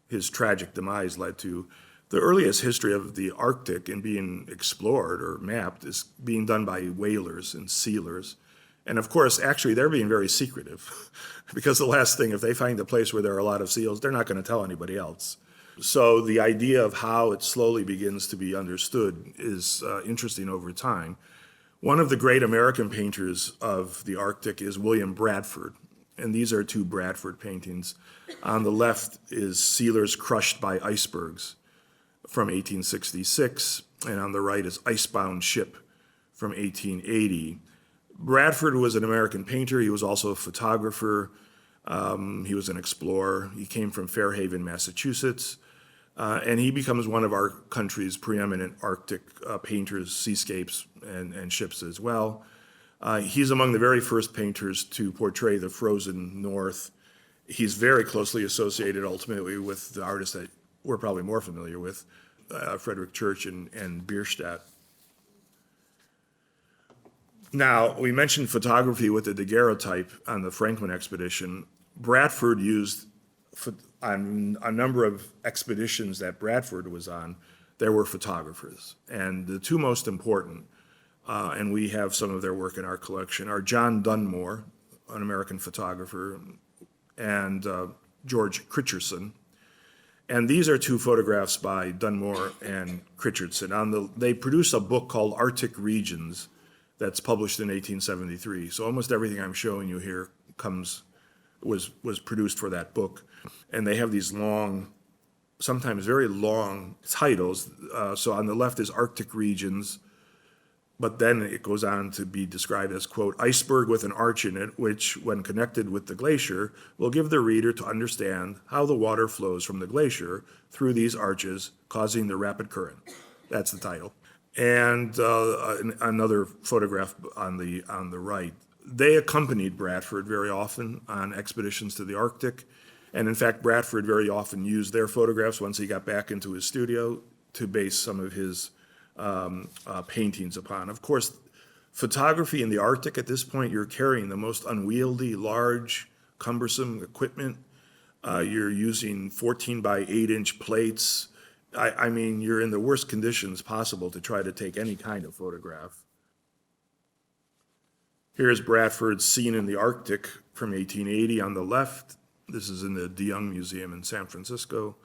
his tragic demise led to, the earliest history of the Arctic and being explored or mapped is being done by whalers and sealers. And of course, actually, they're being very secretive because the last thing, if they find a place where there are a lot of seals, they're not going to tell anybody else. So the idea of how it slowly begins to be understood is interesting over time. One of the great American painters of the Arctic is William Bradford, and these are two Bradford paintings. On the left is Sealers Crushed by Icebergs from 1866, and on the right is Icebound Ship from 1880. Bradford was an American painter. He was also a photographer. He was an explorer. He came from Fairhaven, Massachusetts, and he becomes one of our country's preeminent Arctic painters, seascapes and ships as well. He's among the very first painters to portray the frozen North. He's very closely associated ultimately with the artists that we're probably more familiar with, Frederick Church and Bierstadt. Now, we mentioned photography with the Daguerreotype on the Franklin expedition. Bradford used, on a number of expeditions that Bradford was on, there were photographers. And the two most important, and we have some of their work in our collection, are John Dunmore, an American photographer, and George Critcherson. And these are two photographs by Dunmore and Critcherson. They produced a book called Arctic Regions that's published in 1873. So almost everything I'm showing you here was produced for that book. And they have these long, sometimes very long titles. So on the left is Arctic Regions, but then it goes on to be described as, quote, iceberg with an arch in it, which, when connected with the glacier, will give the reader to understand how the water flows from the glacier through these arches, causing the rapid current. That's the title. And another photograph on the right. They accompanied Bradford very often on expeditions to the Arctic. And in fact, Bradford very often used their photographs once he got back into his studio to base some of his paintings upon. Of course, photography in the Arctic at this point, you're carrying the most unwieldy, large, cumbersome equipment. You're using 14 by 8-inch plates. I mean, you're in the worst conditions possible to try to take any kind of photograph. Here's Bradford's Scene in the Arctic from 1880 on the left. This is in the de Young Museum in San Francisco.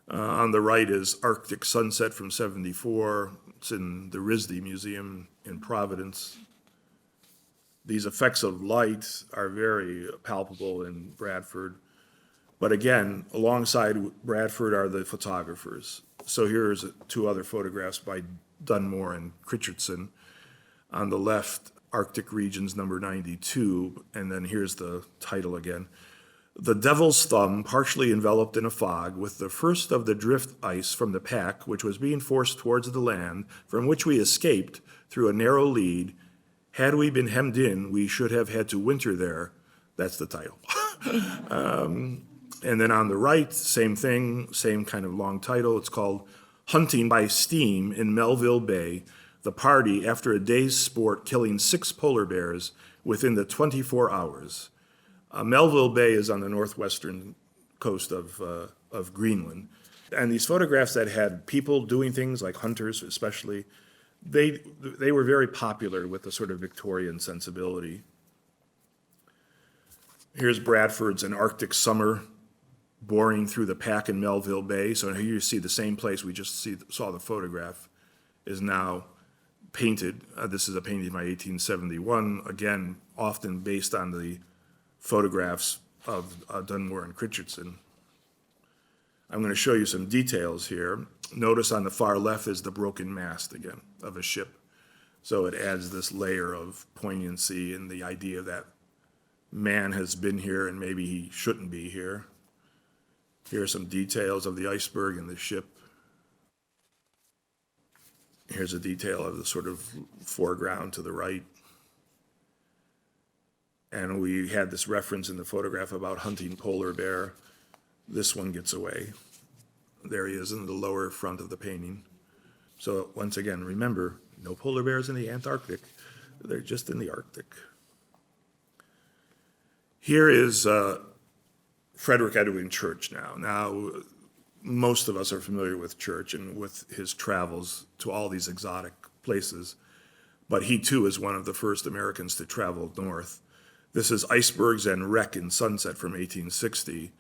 On the right is Arctic Sunset from 74. It's in the RISD Museum in Providence. These effects of light are very palpable in Bradford. But again, alongside Bradford are the photographers. So here's two other photographs by Dunmore and Critcherson. On the left, Arctic Regions number 92, and then here's the title again. The Devil's Thumb, partially enveloped in a fog, with the first of the drift ice from the pack, which was being forced towards the land, from which we escaped through a narrow lead. Had we been hemmed in, we should have had to winter there. That's the title. And then on the right, same thing, same kind of long title. It's called Hunting by Steam in Melville Bay. The party, after a day's sport, killing 6 polar bears within the 24 hours. Melville Bay is on the northwestern coast of Greenland. And these photographs that had people doing things, like hunters especially, they were very popular with the sort of Victorian sensibility. Here's Bradford's An Arctic Summer, boring through the pack in Melville Bay. So here you see the same place we just saw the photograph is now painted. This is a painting by 1871, again, often based on the photographs of Dunmore and Critcherson. I'm going to show you some details here. Notice on the far left is the broken mast again of a ship. So it adds this layer of poignancy and the idea that man has been here and maybe he shouldn't be here. Here are some details of the iceberg and the ship. Here's a detail of the sort of foreground to the right. And we had this reference in the photograph about hunting polar bear. This one gets away. There he is in the lower front of the painting. So once again, remember, no polar bears in the Antarctic. They're just in the Arctic. Here is Frederick Edwin Church now. Now, most of us are familiar with Church and with his travels to all these exotic places. But he too is one of the first Americans to travel north. This is Icebergs and Wreck in Sunset from 1860.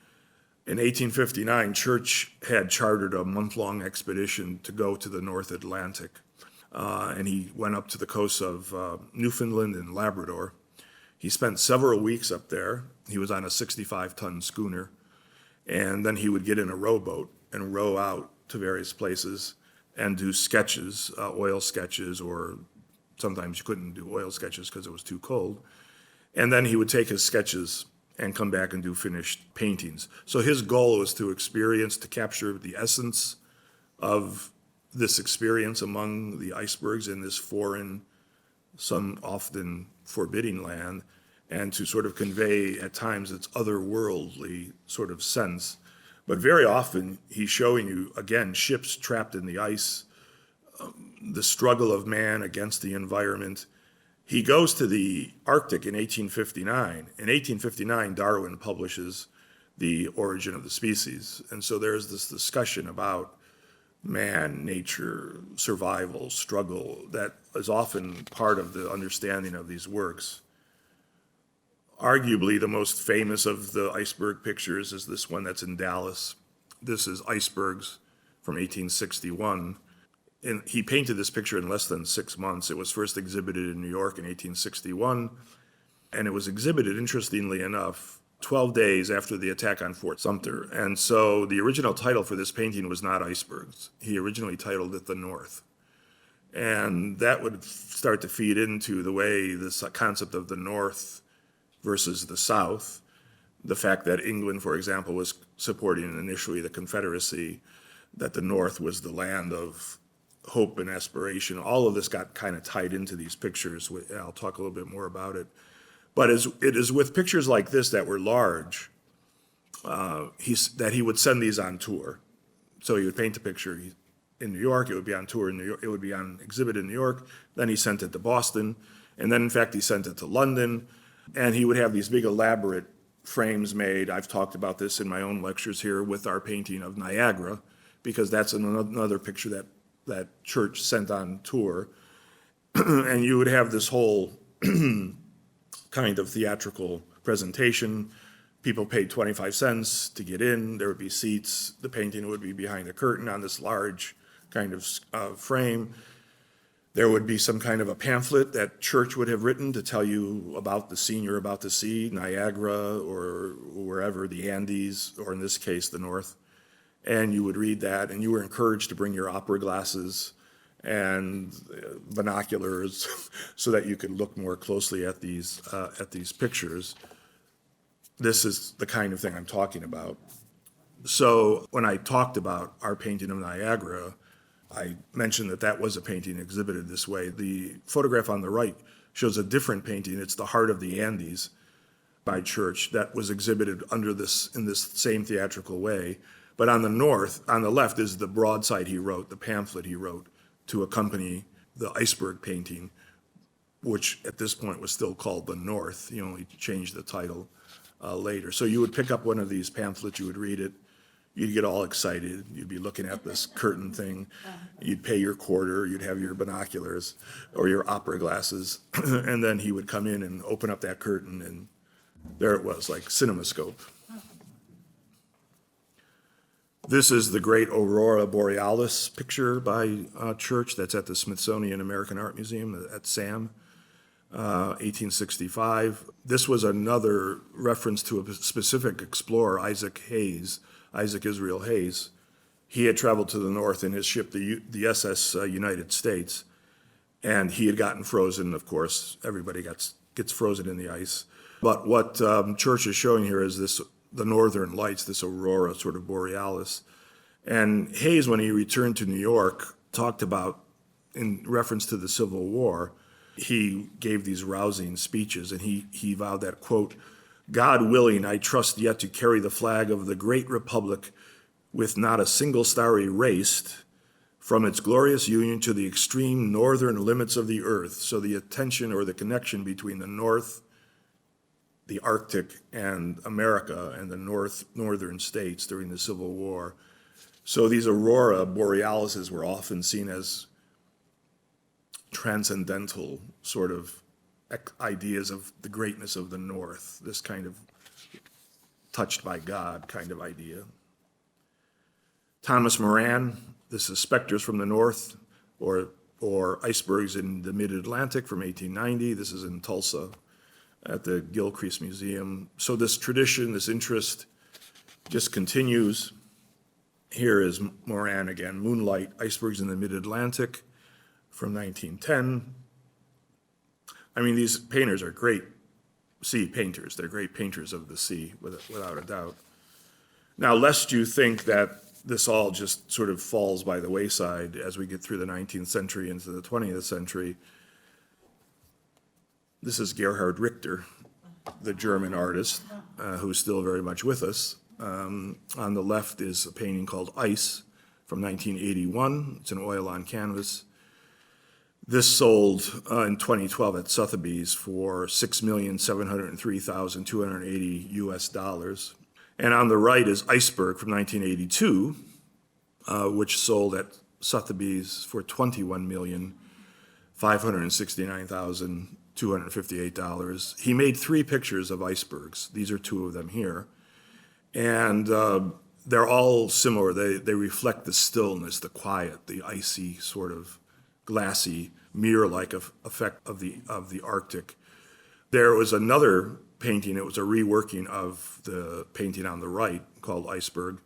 In 1859, Church had chartered a month-long expedition to go to the North Atlantic. And he went up to the coasts of Newfoundland and Labrador. He spent several weeks up there. He was on a 65-ton schooner. And then he would get in a rowboat and row out to various places and do sketches, oil sketches, or sometimes you couldn't do oil sketches because it was too cold. And then he would take his sketches and come back and do finished paintings. So his goal was to capture the essence of this experience among the icebergs in this foreign, some often forbidding land, and to sort of convey at times its otherworldly sort of sense. But very often he's showing you, again, ships trapped in the ice, the struggle of man against the environment, He goes to the Arctic in 1859. In 1859, Darwin publishes The Origin of the Species. And so there's this discussion about man, nature, survival, struggle that is often part of the understanding of these works. Arguably, the most famous of the iceberg pictures is this one that's in Dallas. This is icebergs from 1861. And he painted this picture in less than 6 months. It was first exhibited in New York in 1861, and it was exhibited, interestingly enough, 12 days after the attack on Fort Sumter. And so the original title for this painting was not Icebergs. He originally titled it The North. And that would start to feed into the way this concept of the North versus the South, the fact that England, for example, was supporting initially the Confederacy, that the North was the land of hope and aspiration. All of this got kind of tied into these pictures. I'll talk a little bit more about it. But it is with pictures like this that were large, that he would send these on tour. So he would paint a picture in New York, it would be on tour in New York, it would be on exhibit in New York, then he sent it to Boston, and then in fact he sent it to London, and he would have these big elaborate frames made. I've talked about this in my own lectures here with our painting of Niagara, because that's another picture that Church sent on tour. And you would have this whole kind of theatrical presentation. People paid 25 cents to get in. There would be seats. The painting would be behind a curtain on this large kind of frame. There would be some kind of a pamphlet that Church would have written to tell you about the scene you're about to see, Niagara or wherever, the Andes, or in this case, the North. And you would read that, and you were encouraged to bring your opera glasses and binoculars so that you could look more closely at these pictures. This is the kind of thing I'm talking about. So when I talked about our painting of Niagara, I mentioned that was a painting exhibited this way. The photograph on the right shows a different painting. It's The Heart of the Andes by Church that was exhibited in this same theatrical way. But on the left is the broadside he wrote, the pamphlet he wrote to accompany the iceberg painting, which at this point was still called The North. He only changed the title later. So you would pick up one of these pamphlets, you would read it, you'd get all excited, you'd be looking at this curtain thing, you'd pay your quarter, you'd have your binoculars or your opera glasses, and then he would come in and open up that curtain, and there it was, like CinemaScope. This is the great Aurora Borealis picture by Church that's at the Smithsonian American Art Museum at SAM, 1865. This was another reference to a specific explorer, Isaac Israel Hayes. He had traveled to the north in his ship, the SS United States, and he had gotten frozen. Of course, everybody gets frozen in the ice. But what Church is showing here is the northern lights, this aurora, sort of borealis. And Hayes, when he returned to New York, talked about, in reference to the Civil War, he gave these rousing speeches, and he vowed that, quote, "God willing, I trust yet to carry the flag of the great republic with not a single star erased from its glorious union to the extreme northern limits of the earth." So the attention or the connection between the North, the Arctic, and America and the northern states during the Civil War. So these aurora borealises were often seen as transcendental sort of ideas of the greatness of the North, this kind of touched by God kind of idea. Thomas Moran, this is Spectres from the North, or Icebergs in the Mid-Atlantic from 1890. This is in Tulsa at the Gilcrease Museum. So this tradition, this interest just continues. Here is Moran again, Moonlight, Icebergs in the Mid-Atlantic from 1910. I mean, these painters are great sea painters. They're great painters of the sea, without a doubt. Now, lest you think that this all just sort of falls by the wayside as we get through the 19th century into the 20th century, this is Gerhard Richter, the German artist, who's still very much with us. On the left is a painting called Ice from 1981. It's an oil on canvas. This sold in 2012 at Sotheby's for $6,703,280 US. And on the right is Iceberg from 1982, which sold at Sotheby's for $21,569,258. He made 3 pictures of icebergs. These are 2 of them here. And they're all similar. They reflect the stillness, the quiet, the icy sort of glassy mirror-like effect of the Arctic. There was another painting. It was a reworking of the painting on the right called Iceberg.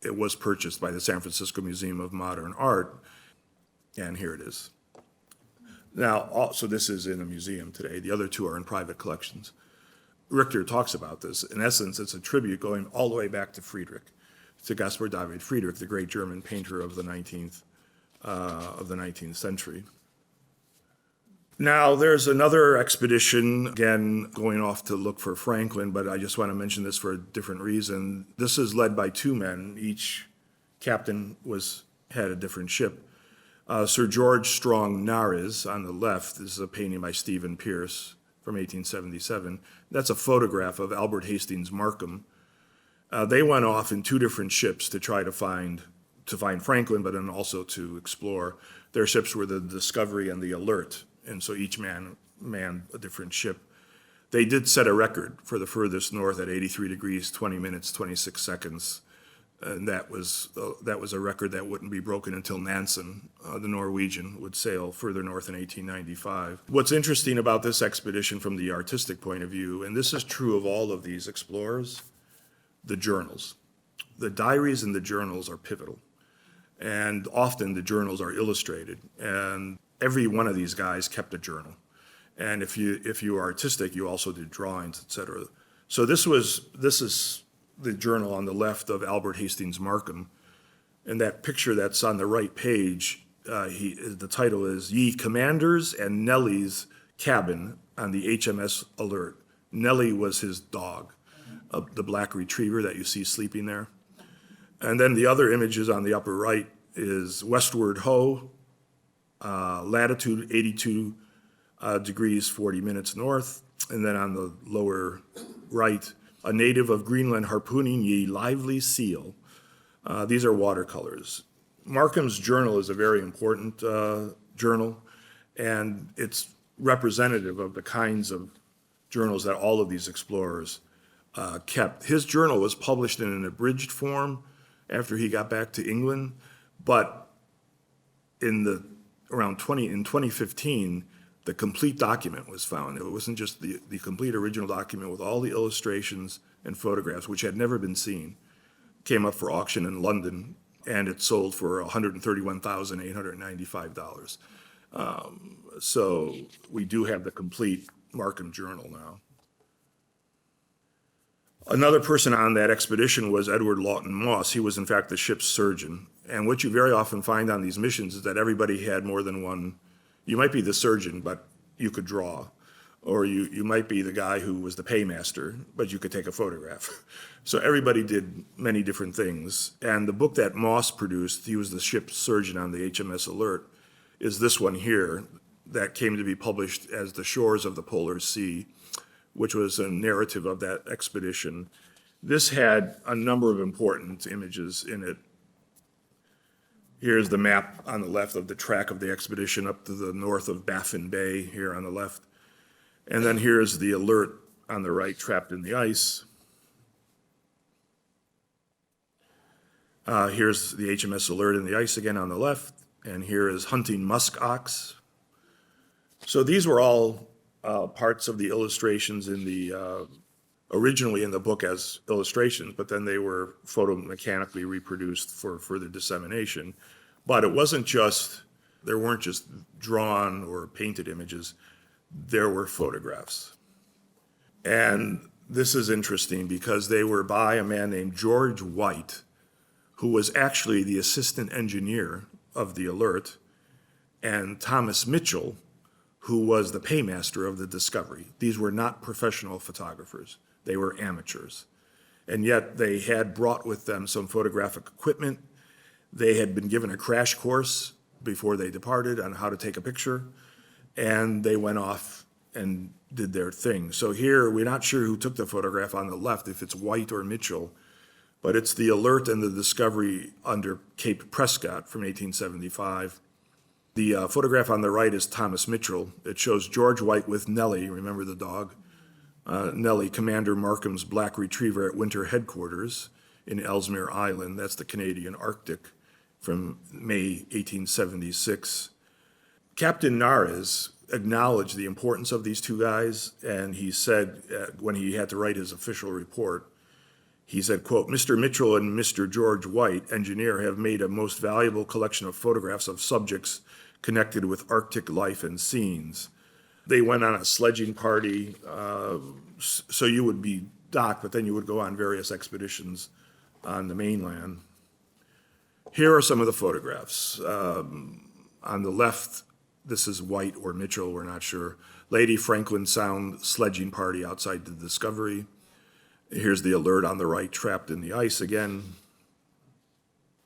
It was purchased by the San Francisco Museum of Modern Art, and here it is. Now, so this is in a museum today. The other 2 are in private collections. Richter talks about this. In essence, it's a tribute going all the way back to Friedrich, to Caspar David Friedrich, the great German painter of the 19th century. Now, there's another expedition, again, going off to look for Franklin, but I just want to mention this for a different reason. This is led by 2 men. Each captain had a different ship. Sir George Strong Nares on the left. This is a painting by Stephen Pierce from 1877. That's a photograph of Albert Hastings Markham. They went off in 2 different ships to try to find Franklin, but then also to explore. Their ships were the Discovery and the Alert, and so each man manned a different ship. They did set a record for the furthest north at 83 degrees, 20 minutes, 26 seconds, and that was a record that wouldn't be broken until Nansen, the Norwegian, would sail further north in 1895. What's interesting about this expedition from the artistic point of view, and this is true of all of these explorers, the journals. The diaries and the journals are pivotal. And often the journals are illustrated, and every one of these guys kept a journal. And if you are artistic, you also did drawings, etc. So this is the journal on the left of Albert Hastings Markham, and that picture that's on the right page, the title is "Ye Commanders and Nellie's Cabin on the HMS Alert." Nellie was his dog, the black retriever that you see sleeping there. And then the other images on the upper right is Westward Ho, latitude 82 degrees 40 minutes north. And then on the lower right, a native of Greenland harpooning ye lively seal. These are watercolors. Markham's journal is a very important journal, and it's representative of the kinds of journals that all of these explorers kept. His journal was published in an abridged form after he got back to England, but in 2015, the complete document was found. It wasn't just the complete original document with all the illustrations and photographs, which had never been seen. Came up for auction in London, and it sold for $131,895. So we do have the complete Markham journal now. Another person on that expedition was Edward Lawton Moss. He was, in fact, the ship's surgeon. And what you very often find on these missions is that everybody had more than one. You might be the surgeon, but you could draw. Or you might be the guy who was the paymaster, but you could take a photograph. So everybody did many different things. And the book that Moss produced, he was the ship's surgeon on the HMS Alert, is this one here that came to be published as The Shores of the Polar Sea, which was a narrative of that expedition. This had a number of important images in it. Here's the map on the left of the track of the expedition up to the north of Baffin Bay here on the left. And then here's the Alert on the right, trapped in the ice. Here's the HMS Alert in the ice again on the left. And here is hunting musk ox. So these were all parts of the illustrations in the originally in the book as illustrations, but then they were photomechanically reproduced for further dissemination. But it wasn't just, there weren't just drawn or painted images, there were photographs. And this is interesting because they were by a man named George White, who was actually the assistant engineer of the Alert, and Thomas Mitchell, who was the paymaster of the Discovery. These were not professional photographers. They were amateurs. And yet they had brought with them some photographic equipment. They had been given a crash course before they departed on how to take a picture, and they went off and did their thing. So here, we're not sure who took the photograph on the left, if it's White or Mitchell, but it's the Alert and the Discovery under Cape Prescott from 1875. The photograph on the right is Thomas Mitchell. It shows George White with Nellie, remember the dog? Nellie, Commander Markham's black retriever at winter headquarters in Ellesmere Island. That's the Canadian Arctic from May 1876. Captain Nares acknowledged the importance of these two guys, and he said, when he had to write his official report, he said, quote, "Mr. Mitchell and Mr. George White, engineer, have made a most valuable collection of photographs of subjects connected with Arctic life and scenes." They went on a sledging party, so you would be docked, but then you would go on various expeditions on the mainland. Here are some of the photographs. On the left, this is White or Mitchell, we're not sure. Lady Franklin Sound sledging party outside the Discovery. Here's the Alert on the right, trapped in the ice again.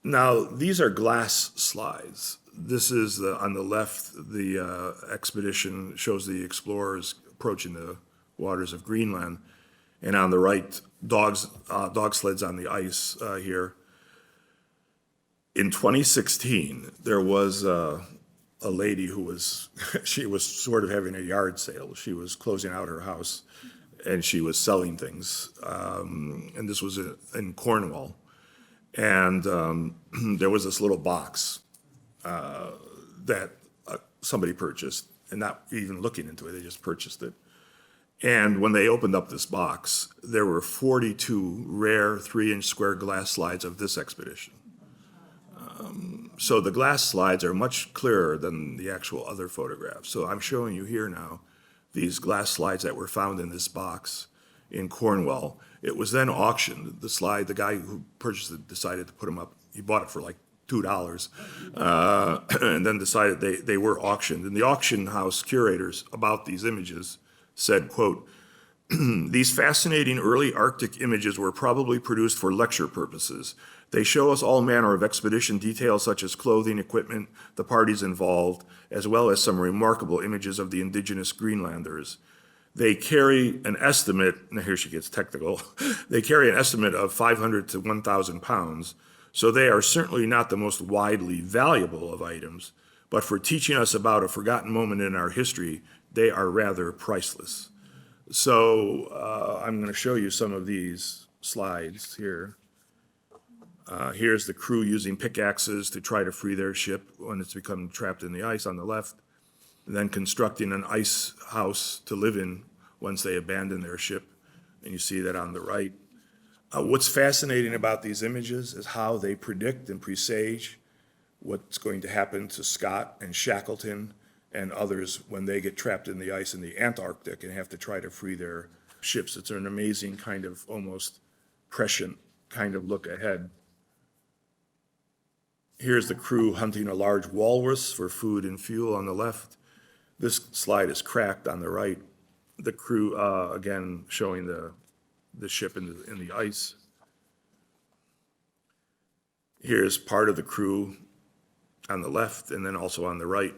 Now, these are glass slides. This is, on the left, the expedition shows the explorers approaching the waters of Greenland. And on the right, dog sleds on the ice here. In 2016, there was a lady who was, she was sort of having a yard sale. She was closing out her house, and she was selling things. And this was in Cornwall. And there was this little box that somebody purchased, and not even looking into it, they just purchased it. And when they opened up this box, there were 42 rare 3-inch square glass slides of this expedition. So the glass slides are much clearer than the actual other photographs. So I'm showing you here now these glass slides that were found in this box in Cornwall. It was then auctioned. The slide, the guy who purchased it decided to put them up. He bought it for like $2, and then decided they were auctioned. And the auction house curators about these images said, quote, "These fascinating early Arctic images were probably produced for lecture purposes. They show us all manner of expedition details such as clothing, equipment, the parties involved, as well as some remarkable images of the indigenous Greenlanders. They carry an estimate," now here she gets technical, "they carry an estimate of 500 to 1,000 pounds, so they are certainly not the most widely valuable of items, but for teaching us about a forgotten moment in our history, they are rather priceless." So I'm going to show you some of these slides here. Here's the crew using pickaxes to try to free their ship when it's become trapped in the ice on the left, and then constructing an ice house to live in once they abandon their ship, and you see that on the right. What's fascinating about these images is how they predict and presage what's going to happen to Scott and Shackleton and others when they get trapped in the ice in the Antarctic and have to try to free their ships. It's an amazing kind of almost prescient kind of look ahead. Here's the crew hunting a large walrus for food and fuel on the left. This slide is cracked on the right. The crew, again, showing the ship in the ice. Here's part of the crew on the left and then also on the right.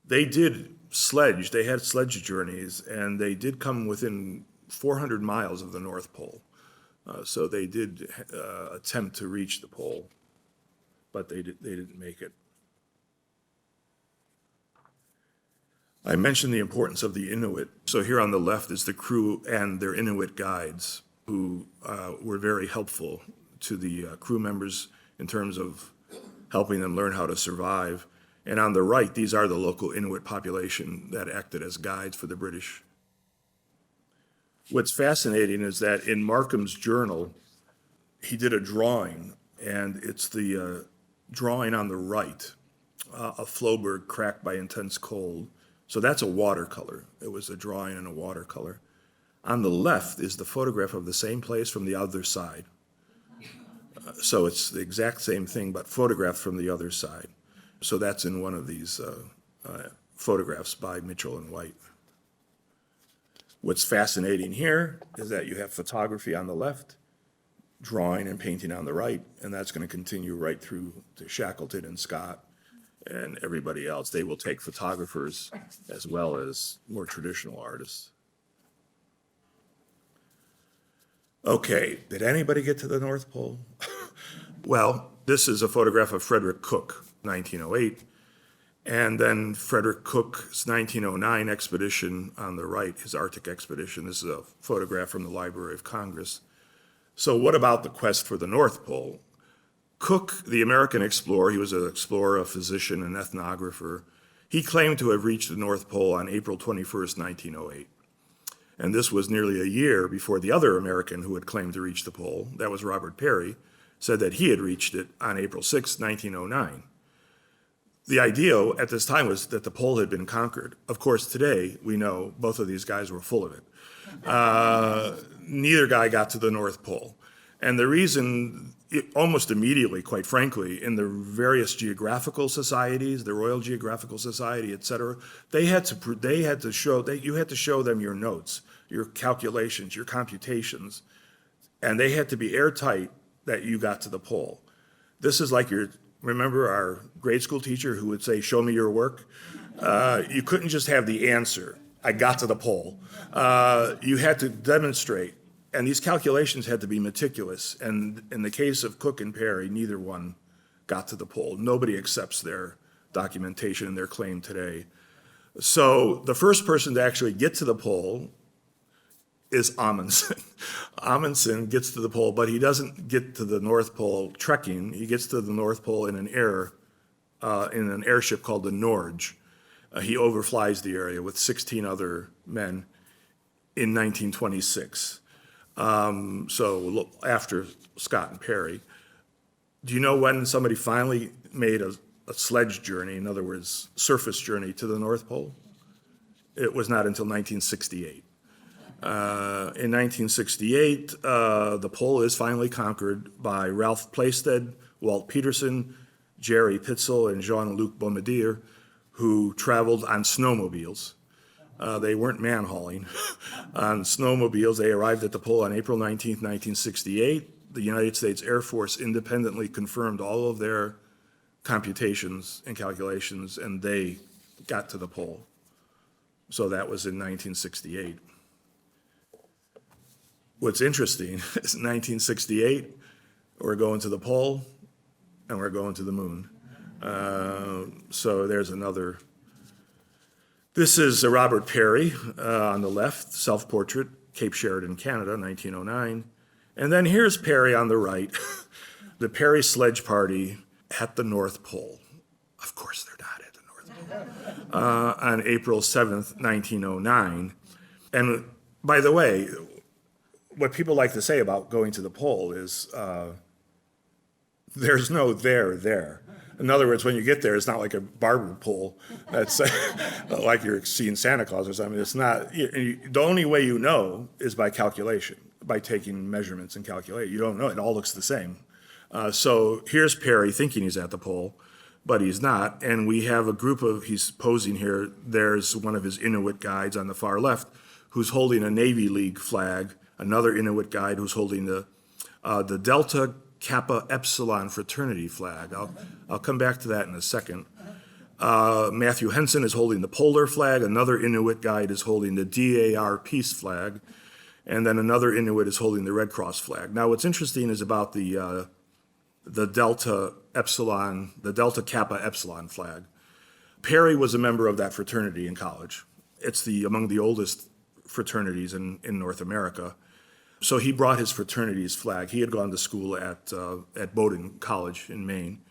They did sledge, they had sledge journeys, and they did come within 400 miles of the North Pole. So they did attempt to reach the pole, but they didn't make it. I mentioned the importance of the Inuit. So here on the left is the crew and their Inuit guides, who were very helpful to the crew members in terms of helping them learn how to survive. And on the right, these are the local Inuit population that acted as guides for the British. What's fascinating is that in Markham's journal, he did a drawing, and it's the drawing on the right, a Floberg cracked by intense cold. So that's a watercolor. It was a drawing in a watercolor. On the left is the photograph of the same place from the other side. So it's the exact same thing, but photographed from the other side. So that's in one of these photographs by Mitchell and White. What's fascinating here is that you have photography on the left drawing and painting on the right, and that's going to continue right through to Shackleton and Scott and everybody else. They will take photographers as well as more traditional artists. Okay, did anybody get to the North Pole? Well, this is a photograph of Frederick Cook, 1908, and then Frederick Cook's 1909 expedition on the right, his Arctic expedition. This is a photograph from the Library of Congress. So what about the quest for the North Pole? Cook, the American explorer, he was an explorer, a physician, an ethnographer. He claimed to have reached the North Pole on April 21st, 1908. And this was nearly a year before the other American who had claimed to reach the pole, that was Robert Peary, said that he had reached it on April 6, 1909. The idea at this time was that the pole had been conquered. Of course, today, we know both of these guys were full of it. Neither guy got to the North Pole. And the reason, almost immediately, quite frankly, in the various geographical societies, the Royal Geographical Society, et cetera, you had to show them your notes, your calculations, your computations, and they had to be airtight that you got to the pole. This is like remember our grade school teacher who would say, "Show me your work"? You couldn't just have the answer, "I got to the pole." You had to demonstrate, and these calculations had to be meticulous. And in the case of Cook and Peary, neither one got to the pole. Nobody accepts their documentation and their claim today. So the first person to actually get to the pole is Amundsen. Amundsen gets to the pole, but he doesn't get to the North Pole trekking. He gets to the North Pole in an airship called the Norge. He overflies the area with 16 other men in 1926. So after Scott and Peary. Do you know when somebody finally made a sledge journey, in other words, surface journey to the North Pole? It was not until 1968. In 1968, the pole is finally conquered by Ralph Plaisted, Walt Peterson, Jerry Pitzel, and Jean-Luc Bombardier, who traveled on snowmobiles. They weren't man-hauling. On snowmobiles, they arrived at the pole on April 19, 1968. The United States Air Force independently confirmed all of their computations and calculations, and they got to the pole. So that was in 1968. What's interesting is 1968, we're going to the pole, and we're going to the moon. So there's another. This is Robert Peary on the left, self-portrait, Cape Sheridan, Canada, 1909. And then here's Peary on the right, the Peary Sledge Party at the North Pole. Of course they're not at the North Pole. On April 7th, 1909. And by the way, what people like to say about going to the pole is there's no there. In other words, when you get there, it's not like a barber pole. That's like you're seeing Santa Claus or something. It's not. The only way you know is by calculation, by taking measurements and calculate. You don't know. It all looks the same. So here's Peary thinking he's at the pole, but he's not. And we have a group of, he's posing here. There's one of his Inuit guides on the far left who's holding a Navy League flag, another Inuit guide who's holding the Delta Kappa Epsilon fraternity flag. I'll come back to that in a second. Matthew Henson is holding the polar flag. Another Inuit guide is holding the DAR peace flag. And then another Inuit is holding the Red Cross flag. Now, what's interesting is about the Delta Epsilon, the Delta Kappa Epsilon flag. Peary was a member of that fraternity in college. It's among the oldest fraternities in North America. So he brought his fraternity's flag. He had gone to school at Bowdoin College in Maine.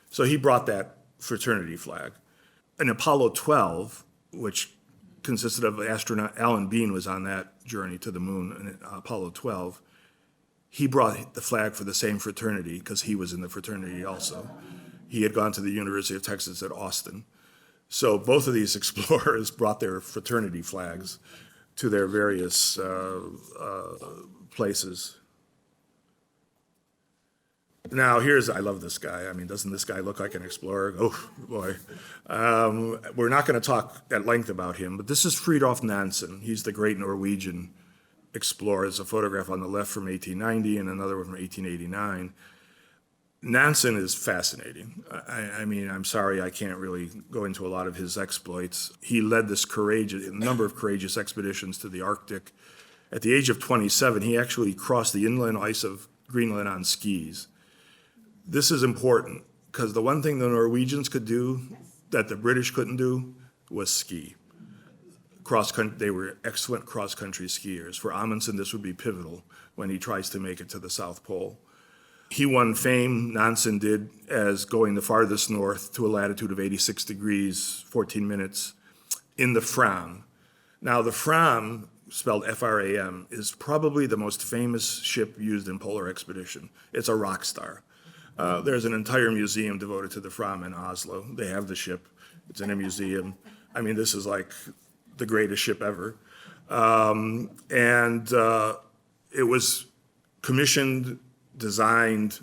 So he brought that fraternity flag. And Apollo 12, which consisted of astronaut Alan Bean was on that journey to the moon in Apollo 12. He brought the flag for the same fraternity because he was in the fraternity also. He had gone to the University of Texas at Austin. So both of these explorers brought their fraternity flags to their various places. Now I love this guy. I mean, doesn't this guy look like an explorer? Oh, boy. We're not going to talk at length about him, but this is Fridtjof Nansen. He's the great Norwegian explorer. There's a photograph on the left from 1890 and another one from 1889. Nansen is fascinating. I mean, I'm sorry, I can't really go into a lot of his exploits. He led a number of courageous expeditions to the Arctic. At the age of 27, he actually crossed the inland ice of Greenland on skis. This is important because the one thing the Norwegians could do that the British couldn't do was ski. They were excellent cross-country skiers. For Amundsen, this would be pivotal when he tries to make it to the South Pole. He won fame, Nansen did, as going the farthest north to a latitude of 86 degrees, 14 minutes, in the Fram. Now, the Fram, spelled F-R-A-M, is probably the most famous ship used in polar expedition. It's a rock star. There's an entire museum devoted to the Fram in Oslo. They have the ship. It's in a museum. I mean, this is like the greatest ship ever. It was commissioned, designed,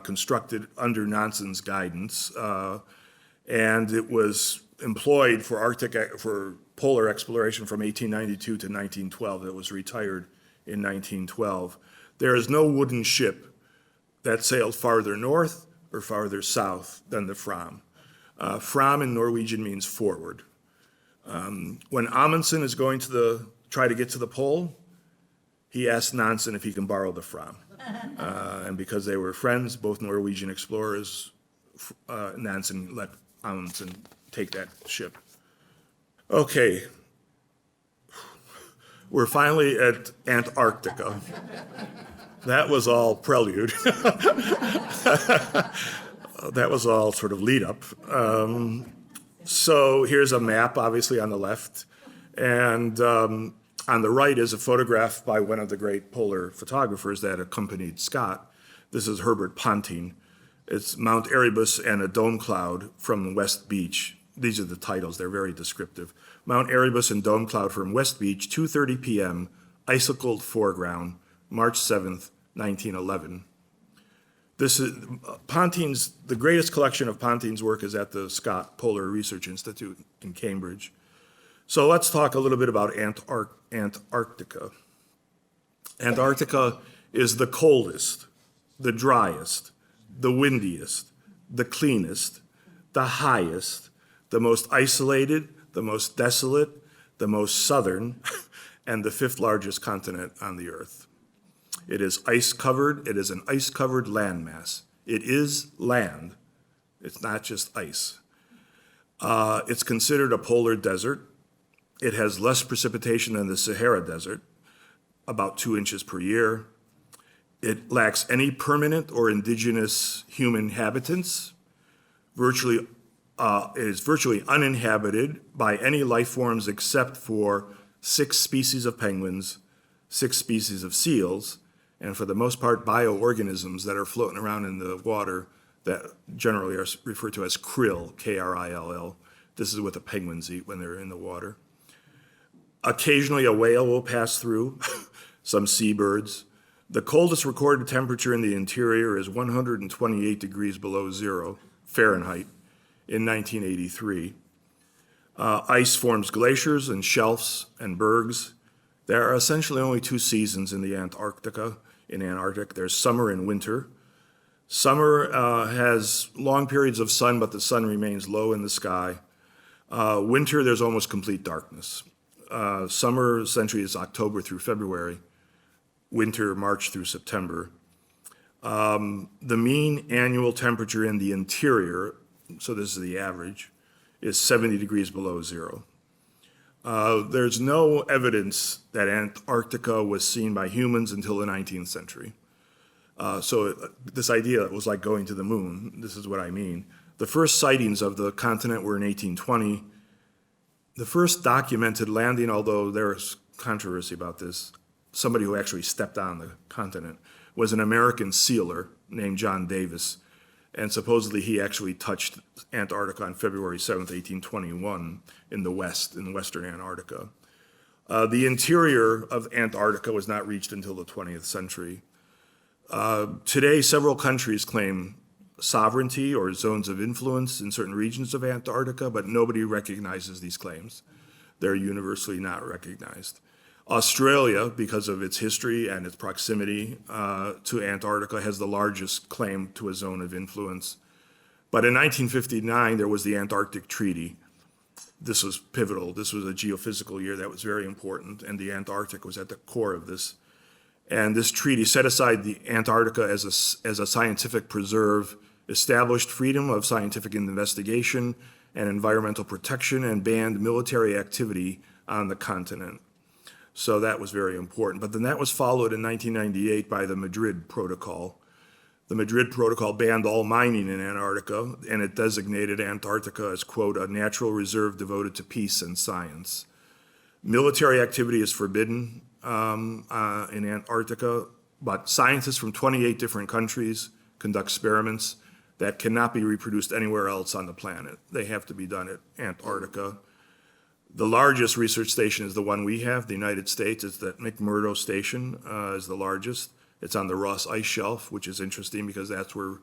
constructed under Nansen's guidance, and it was employed for polar exploration from 1892 to 1912. It was retired in 1912. There is no wooden ship that sailed farther north or farther south than the Fram. Fram in Norwegian means forward. When Amundsen is going to try to get to the pole, he asks Nansen if he can borrow the Fram. And because they were friends, both Norwegian explorers, Nansen let Amundsen take that ship. Okay, we're finally at Antarctica. That was all prelude. That was all sort of lead up. So here's a map, obviously, on the left. And on the right is a photograph by one of the great polar photographers that accompanied Scott. This is Herbert Ponting. It's Mount Erebus and a dome cloud from West Beach. These are the titles, they're very descriptive. Mount Erebus and dome cloud from West Beach, 2:30 p.m., icicled foreground, March 7th, 1911. This is the greatest collection of Ponting's work is at the Scott Polar Research Institute in Cambridge. So let's talk a little bit about Antarctica. Antarctica is the coldest, the driest, the windiest, the cleanest, the highest, the most isolated, the most desolate, the most southern, and the fifth largest continent on the Earth. It is ice-covered. It is an ice-covered landmass. It is land. It's not just ice. It's considered a polar desert. It has less precipitation than the Sahara Desert, about 2 inches per year. It lacks any permanent or indigenous human inhabitants. It is virtually uninhabited by any life forms except for 6 species of penguins, 6 species of seals, and for the most part, bioorganisms that are floating around in the water that generally are referred to as krill, K-R-I-L-L. This is what the penguins eat when they're in the water. Occasionally, a whale will pass through, some seabirds. The coldest recorded temperature in the interior is 128 degrees below zero Fahrenheit in 1983. Ice forms glaciers and shelves and bergs. There are essentially only 2 seasons in the Antarctica. In Antarctic, there's summer and winter. Summer has long periods of sun, but the sun remains low in the sky. Winter, there's almost complete darkness. Summer essentially is October through February. Winter, March through September. The mean annual temperature in the interior, so this is the average, is 70 degrees below zero. There's no evidence that Antarctica was seen by humans until the 19th century. So this idea was like going to the moon. This is what I mean. The first sightings of the continent were in 1820. The first documented landing, although there's controversy about this, somebody who actually stepped on the continent, was an American sealer named John Davis. And supposedly he actually touched Antarctica on February 7th, 1821 in the west, in western Antarctica. The interior of Antarctica was not reached until the 20th century. Today, several countries claim sovereignty or zones of influence in certain regions of Antarctica, but nobody recognizes these claims. They're universally not recognized. Australia, because of its history and its proximity to Antarctica, has the largest claim to a zone of influence. But in 1959, there was the Antarctic Treaty. This was pivotal. This was a geophysical year that was very important, and the Antarctic was at the core of this. And this treaty set aside the Antarctica as a scientific preserve, established freedom of scientific investigation and environmental protection, and banned military activity on the continent. So that was very important. But then that was followed in 1998 by the Madrid Protocol. The Madrid Protocol banned all mining in Antarctica, and it designated Antarctica as, quote, a natural reserve devoted to peace and science. Military activity is forbidden in Antarctica, but scientists from 28 different countries conduct experiments that cannot be reproduced anywhere else on the planet. They have to be done at Antarctica. The largest research station is the one we have, the United States. It's the McMurdo Station is the largest. It's on the Ross Ice Shelf, which is interesting because that's where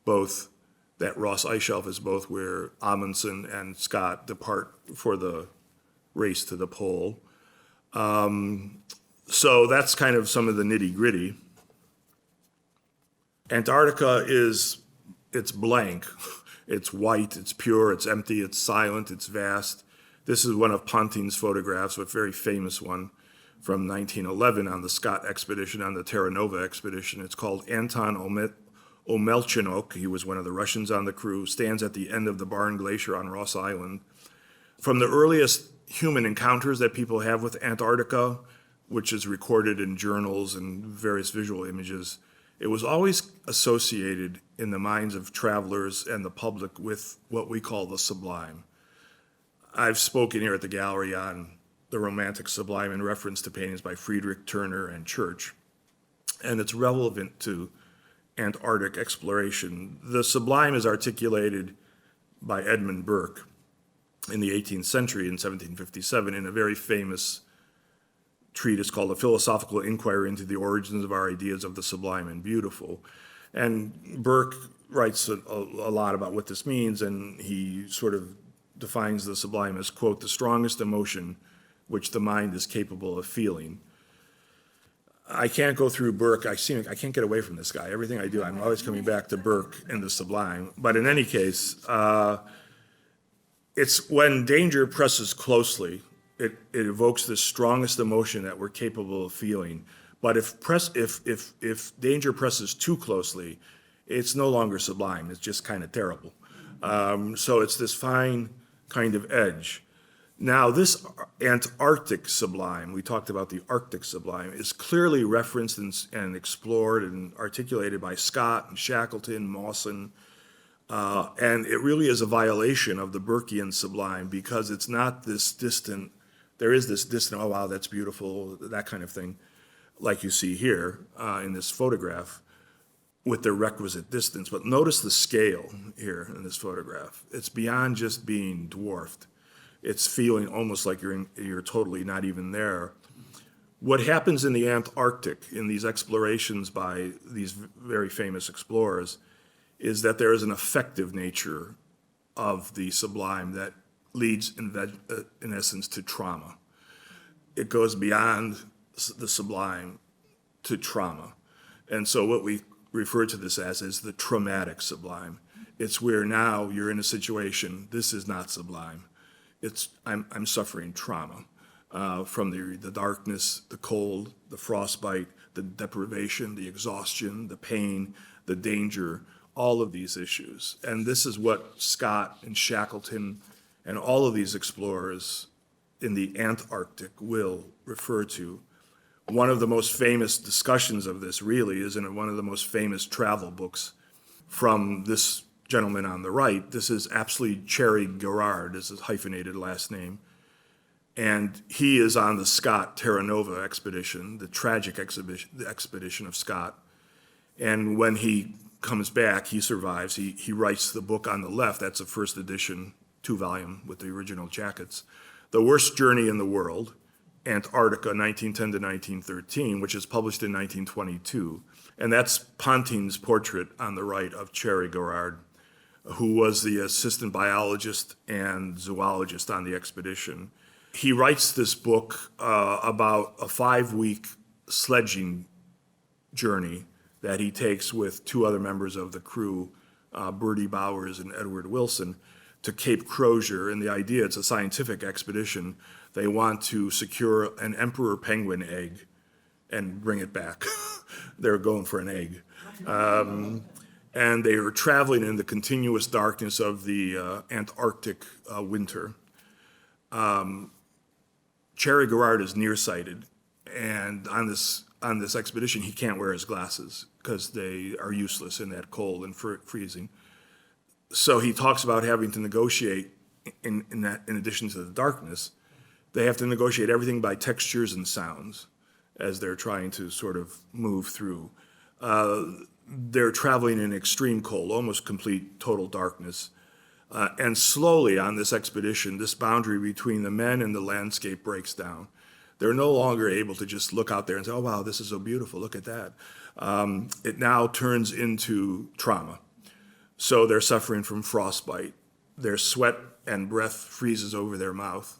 that Ross Ice Shelf is both where Amundsen and Scott depart for the race to the pole. So that's kind of some of the nitty gritty. Antarctica it's blank. It's white, it's pure, it's empty, it's silent, it's vast. This is one of Ponting's photographs, a very famous one from 1911 on the Scott expedition, on the Terra Nova expedition. It's called Anton Omelchinok. He was one of the Russians on the crew, stands at the end of the Barne Glacier on Ross Island. From the earliest human encounters that people have with Antarctica, which is recorded in journals and various visual images, it was always associated in the minds of travelers and the public with what we call the sublime. I've spoken here at the gallery on the Romantic Sublime in reference to paintings by Friedrich, Turner, and Church, and it's relevant to Antarctic exploration. The sublime is articulated by Edmund Burke in the 18th century in 1757 in a very famous treatise called A Philosophical Inquiry into the Origins of Our Ideas of the Sublime and Beautiful. And Burke writes a lot about what this means, and he sort of defines the sublime as, quote, the strongest emotion which the mind is capable of feeling. I can't go through Burke. I can't get away from this guy. Everything I do, I'm always coming back to Burke and the sublime. But in any case, it's when danger presses closely, it evokes the strongest emotion that we're capable of feeling. But if danger presses too closely, it's no longer sublime. It's just kind of terrible. So it's this fine kind of edge. Now, this Antarctic sublime, we talked about the Arctic sublime, is clearly referenced and explored and articulated by Scott and Shackleton, Mawson, and it really is a violation of the Burkean sublime because it's not this distant, there is this distant, oh wow, that's beautiful, that kind of thing, like you see here in this photograph with the requisite distance. But notice the scale here in this photograph. It's beyond just being dwarfed. It's feeling almost like you're totally not even there. What happens in the Antarctic, in these explorations by these very famous explorers, is that there is an effective nature of the sublime that leads, in essence, to trauma. It goes beyond the sublime to trauma. And so what we refer to this as is the traumatic sublime. It's where now you're in a situation, this is not sublime. I'm suffering trauma from the darkness, the cold, the frostbite, the deprivation, the exhaustion, the pain, the danger, all of these issues. And this is what Scott and Shackleton and all of these explorers in the Antarctic will refer to. One of the most famous discussions of this really is in one of the most famous travel books from this gentleman on the right. This is absolutely Cherry Garrard, is his hyphenated last name. And he is on the Scott Terra Nova expedition, the tragic expedition of Scott. And when he comes back, he survives. He writes the book on the left. That's a first edition, 2-volume with the original jackets. The Worst Journey in the World, Antarctica, 1910 to 1913, which is published in 1922. And that's Ponting's portrait on the right of Cherry Garrard, who was the assistant biologist and zoologist on the expedition. He writes this book about a 5-week sledging journey that he takes with 2 other members of the crew, Bertie Bowers and Edward Wilson, to Cape Crozier. And the idea, it's a scientific expedition. They want to secure an emperor penguin egg and bring it back. They're going for an egg. And they are traveling in the continuous darkness of the Antarctic winter. Cherry Garrard is nearsighted, and on this expedition, he can't wear his glasses because they are useless in that cold and freezing. So he talks about having to negotiate, in addition to the darkness, they have to negotiate everything by textures and sounds as they're trying to sort of move through. They're traveling in extreme cold, almost complete total darkness. And slowly on this expedition, this boundary between the men and the landscape breaks down. They're no longer able to just look out there and say, oh, wow, this is so beautiful, look at that. It now turns into trauma. So they're suffering from frostbite. Their sweat and breath freezes over their mouth.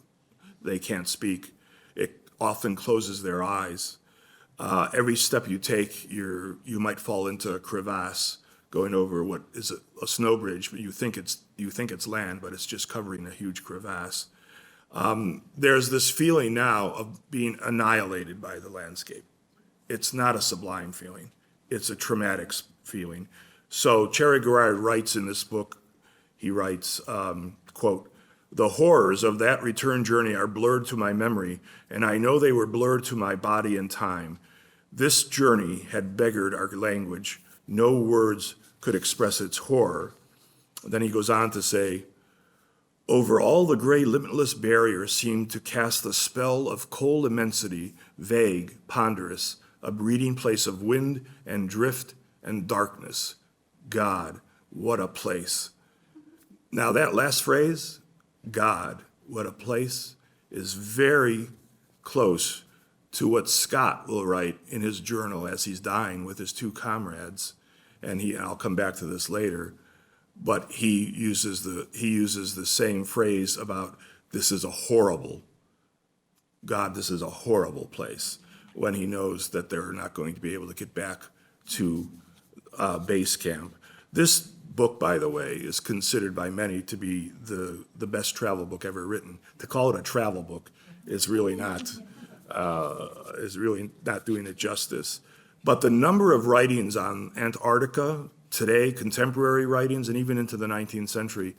They can't speak. It often closes their eyes. Every step you take, you might fall into a crevasse going over what is a snow bridge, but you think it's land, but it's just covering a huge crevasse. There's this feeling now of being annihilated by the landscape. It's not a sublime feeling. It's a traumatic feeling. So Cherry Garrard writes in this book, he writes, quote, "The horrors of that return journey are blurred to my memory, and I know they were blurred to my body and time. This journey had beggared our language. No words could express its horror." Then he goes on to say, "Over all the gray limitless barrier seemed to cast the spell of cold immensity, vague, ponderous, a breeding place of wind and drift and darkness. God, what a place." Now that last phrase, God, what a place, is very close to what Scott will write in his journal as he's dying with his 2 comrades. And I'll come back to this later, but he uses the same phrase about this is a horrible, God, this is a horrible place, when he knows that they're not going to be able to get back to base camp. This book, by the way, is considered by many to be the best travel book ever written. To call it a travel book is really not doing it justice. But the number of writings on Antarctica today, contemporary writings, and even into the 19th century,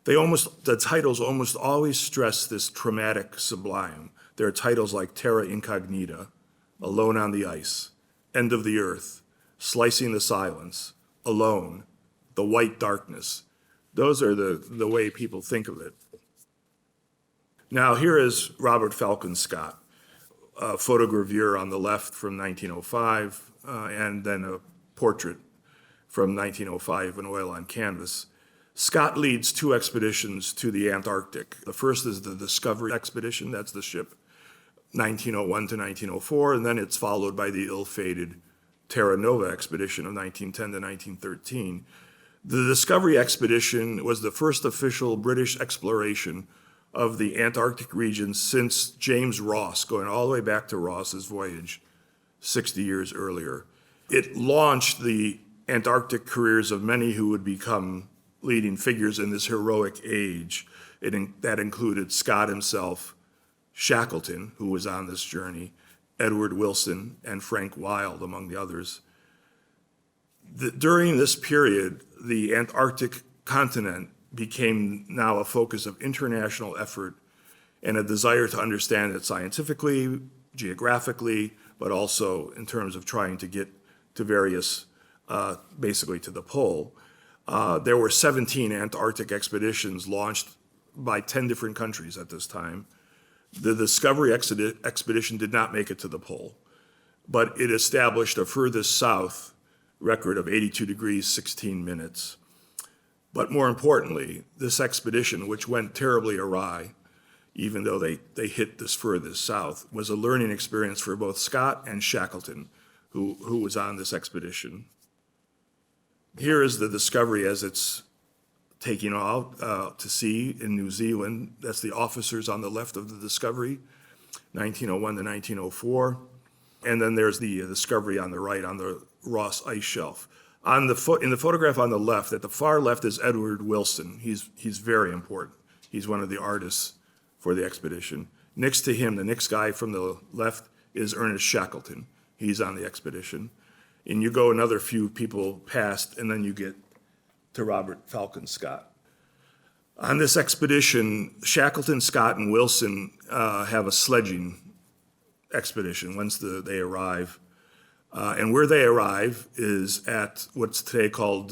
the titles almost always stress this traumatic sublime. There are titles like Terra Incognita, Alone on the Ice, End of the Earth, Slicing the Silence, Alone, The White Darkness. Those are the way people think of it. Now here is Robert Falcon Scott, a photogravure on the left from 1905, and then a portrait from 1905, an oil on canvas. Scott leads 2 expeditions to the Antarctic. The first is the Discovery Expedition, that's the ship, 1901 to 1904, and then it's followed by the ill-fated Terra Nova Expedition of 1910 to 1913. The Discovery Expedition was the first official British exploration of the Antarctic region since James Ross, going all the way back to Ross's voyage 60 years earlier. It launched the Antarctic careers of many who would become leading figures in this heroic age. That included Scott himself, Shackleton, who was on this journey, Edward Wilson, and Frank Wild, among the others. During this period, the Antarctic continent became now a focus of international effort and a desire to understand it scientifically, geographically, but also in terms of trying to get to various, basically to the pole. There were 17 Antarctic expeditions launched by 10 different countries at this time. The Discovery Expedition did not make it to the pole, but it established a furthest south record of 82 degrees, 16 minutes. But more importantly, this expedition, which went terribly awry, even though they hit this furthest south, was a learning experience for both Scott and Shackleton, who was on this expedition. Here is the Discovery as it's taking out to sea in New Zealand. That's the officers on the left of the Discovery, 1901 to 1904. And then there's the Discovery on the right on the Ross Ice Shelf. In the photograph on the left, at the far left is Edward Wilson. He's very important. He's one of the artists for the expedition. Next to him, the next guy from the left is Ernest Shackleton. He's on the expedition. And you go another few people past, and then you get to Robert Falcon Scott. On this expedition, Shackleton, Scott, and Wilson have a sledging expedition once they arrive. And where they arrive is at what's today called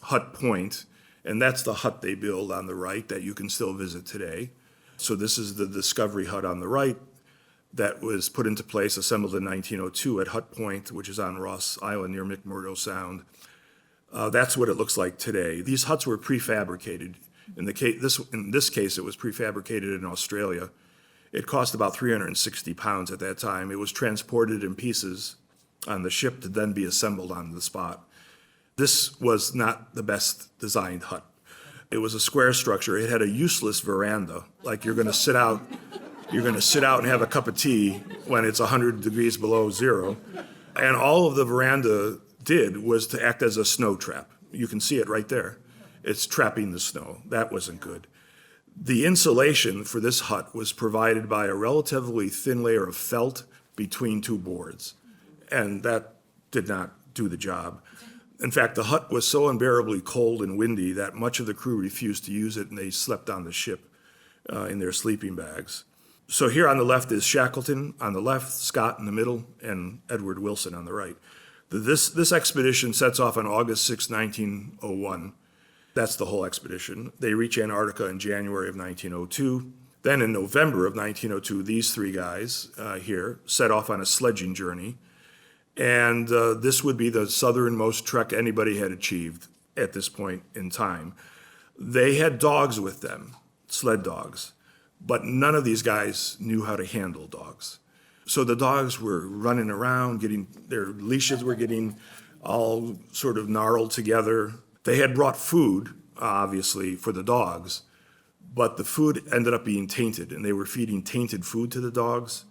Hut Point, and that's the hut they build on the right that you can still visit today. So this is the Discovery hut on the right that was put into place, assembled in 1902 at Hut Point, which is on Ross Island near McMurdo Sound. That's what it looks like today. These huts were prefabricated. In this case, it was prefabricated in Australia. It cost about 360 pounds at that time. It was transported in pieces on the ship to then be assembled on the spot. This was not the best designed hut. It was a square structure. It had a useless veranda, like you're going to sit out and have a cup of tea when it's 100 degrees below zero. And all of the veranda did was to act as a snow trap. You can see it right there. It's trapping the snow. That wasn't good. The insulation for this hut was provided by a relatively thin layer of felt between two boards, and that did not do the job. In fact, the hut was so unbearably cold and windy that much of the crew refused to use it, and they slept on the ship in their sleeping bags. So here on the left is Shackleton on the left, Scott in the middle, and Edward Wilson on the right. This expedition sets off on August 6, 1901. That's the whole expedition. They reach Antarctica in January of 1902. Then in November of 1902, these three guys here set off on a sledging journey. And this would be the southernmost trek anybody had achieved at this point in time. They had dogs with them, sled dogs, but none of these guys knew how to handle dogs. So the dogs were running around, their leashes were getting all sort of gnarled together. They had brought food, obviously, for the dogs, but the food ended up being tainted, and they were feeding tainted food to the dogs.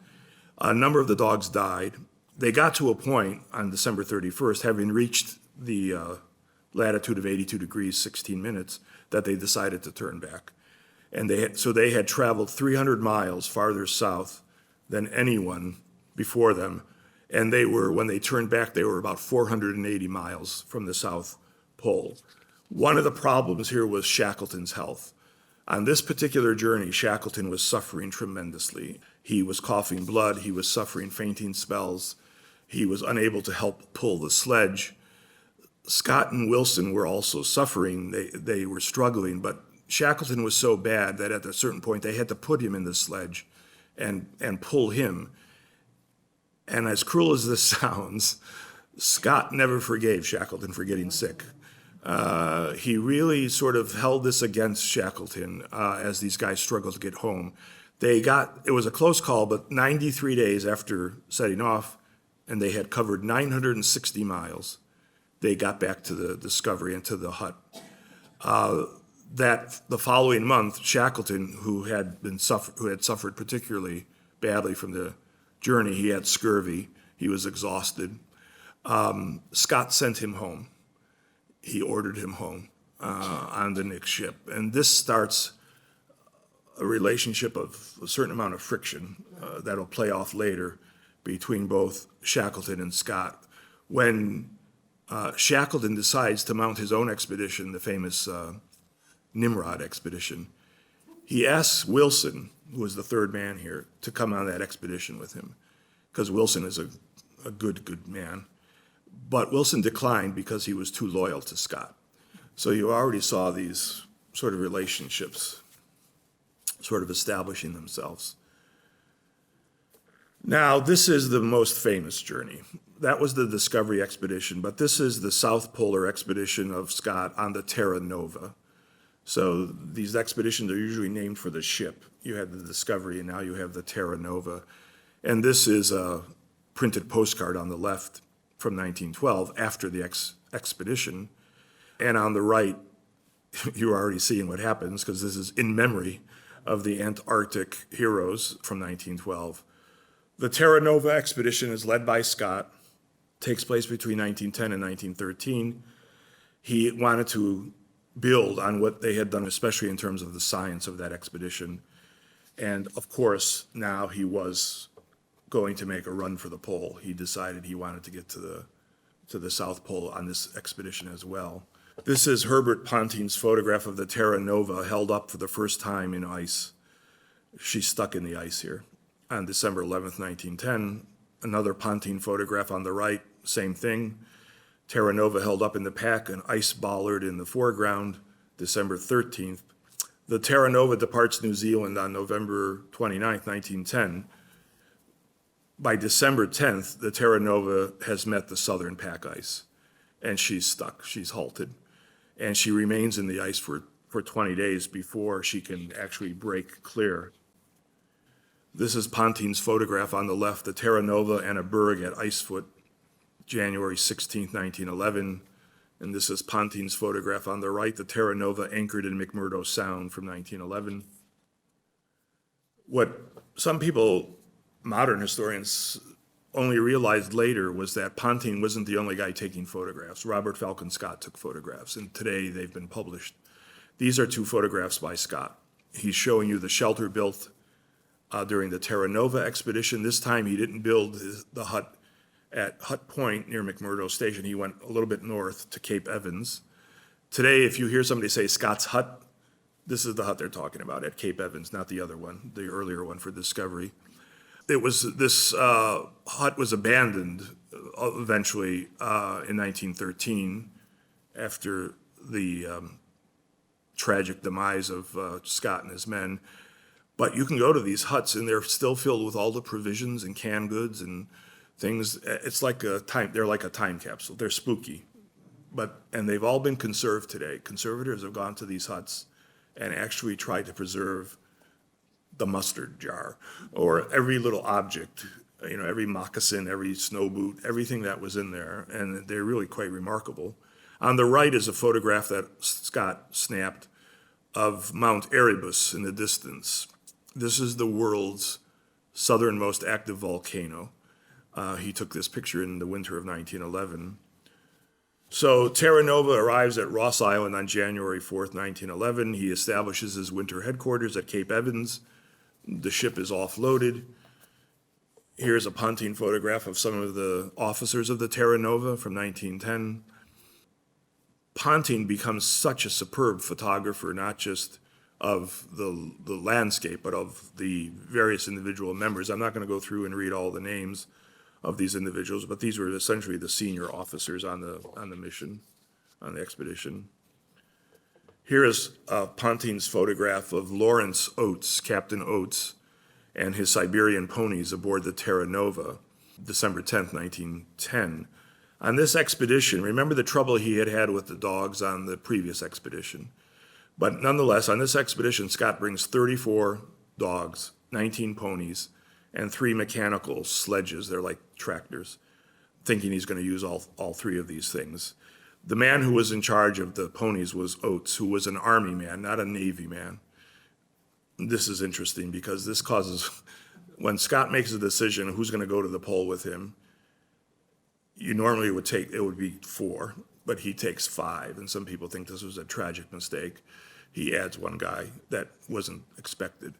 A number of the dogs died. They got to a point on December 31st, having reached the latitude of 82 degrees, 16 minutes, that they decided to turn back. And they had traveled 300 miles farther south than anyone before them. And when they turned back, they were about 480 miles from the South Pole. One of the problems here was Shackleton's health. On this particular journey, Shackleton was suffering tremendously. He was coughing blood, he was suffering fainting spells, he was unable to help pull the sledge. Scott and Wilson were also suffering, they were struggling, but Shackleton was so bad that at a certain point they had to put him in the sledge and pull him. And as cruel as this sounds, Scott never forgave Shackleton for getting sick. He really sort of held this against Shackleton as these guys struggled to get home. It was a close call, but 93 days after setting off, and they had covered 960 miles, they got back to the Discovery and to the hut. That the following month, Shackleton, who had suffered particularly badly from the journey, he had scurvy, he was exhausted. Scott sent him home. He ordered him home on the next ship. And this starts a relationship of a certain amount of friction that'll play off later between both Shackleton and Scott. When Shackleton decides to mount his own expedition, the famous Nimrod expedition, he asks Wilson, who was the third man here, to come on that expedition with him, because Wilson is a good man. But Wilson declined because he was too loyal to Scott. So you already saw these sort of relationships sort of establishing themselves. Now, this is the most famous journey. That was the Discovery expedition, but this is the South Polar expedition of Scott on the Terra Nova. So these expeditions are usually named for the ship. You had the Discovery, and now you have the Terra Nova. And this is a printed postcard on the left from 1912 after the expedition. And on the right you're already seeing what happens because this is in memory of the Antarctic heroes from 1912. The Terra Nova expedition is led by Scott, takes place between 1910 and 1913. He wanted to build on what they had done, especially in terms of the science of that expedition. And of course, now he was going to make a run for the pole. He decided he wanted to get to the South Pole on this expedition as well. This is Herbert Ponting's photograph of the Terra Nova held up for the first time in ice. She's stuck in the ice here. On December 11th, 1910, another Ponting photograph on the right, same thing. Terra Nova held up in the pack, an ice bollard in the foreground, December 13th. The Terra Nova departs New Zealand on November 29th, 1910. By December 10th, the Terra Nova has met the southern pack ice, and she's stuck, she's halted. And she remains in the ice for 20 days before she can actually break clear. This is Ponting's photograph on the left, the Terra Nova and a berg at Icefoot, January 16, 1911. And this is Ponting's photograph on the right, the Terra Nova anchored in McMurdo Sound from 1911. What some people, modern historians, only realized later was that Ponting wasn't the only guy taking photographs. Robert Falcon Scott took photographs, and today they've been published. These are two photographs by Scott. He's showing you the shelter built during the Terra Nova expedition. This time he didn't build the hut at Hut Point near McMurdo Station. He went a little bit north to Cape Evans. Today, if you hear somebody say Scott's hut, this is the hut they're talking about at Cape Evans, not the other one, the earlier one for Discovery. This hut was abandoned eventually in 1913 after the tragic demise of Scott and his men. But you can go to these huts and they're still filled with all the provisions and canned goods and things. It's like they're like a time capsule. They're spooky, and they've all been conserved today. Conservators have gone to these huts and actually tried to preserve the mustard jar, or every little object, every moccasin, every snow boot, everything that was in there, and they're really quite remarkable. On the right is a photograph that Scott snapped of Mount Erebus in the distance. This is the world's southernmost active volcano. He took this picture in the winter of 1911. So Terra Nova arrives at Ross Island on January 4th, 1911. He establishes his winter headquarters at Cape Evans. The ship is offloaded. Here's a Ponting photograph of some of the officers of the Terra Nova from 1910. Ponting becomes such a superb photographer, not just of the landscape, but of the various individual members. I'm not going to go through and read all the names of these individuals, but these were essentially the senior officers on the mission, on the expedition. Here is Ponting's photograph of Lawrence Oates, Captain Oates, and his Siberian ponies aboard the Terra Nova, December 10th, 1910. On this expedition, remember the trouble he had had with the dogs on the previous expedition. But nonetheless, on this expedition, Scott brings 34 dogs, 19 ponies, and 3 mechanical sledges. They're like tractors, thinking he's going to use all 3 of these things. The man who was in charge of the ponies was Oates, who was an Army man, not a Navy man. This is interesting because this causes, when Scott makes a decision who's going to go to the pole with him, you normally it would be 4, but he takes 5, and some people think this was a tragic mistake. He adds 1 guy that wasn't expected.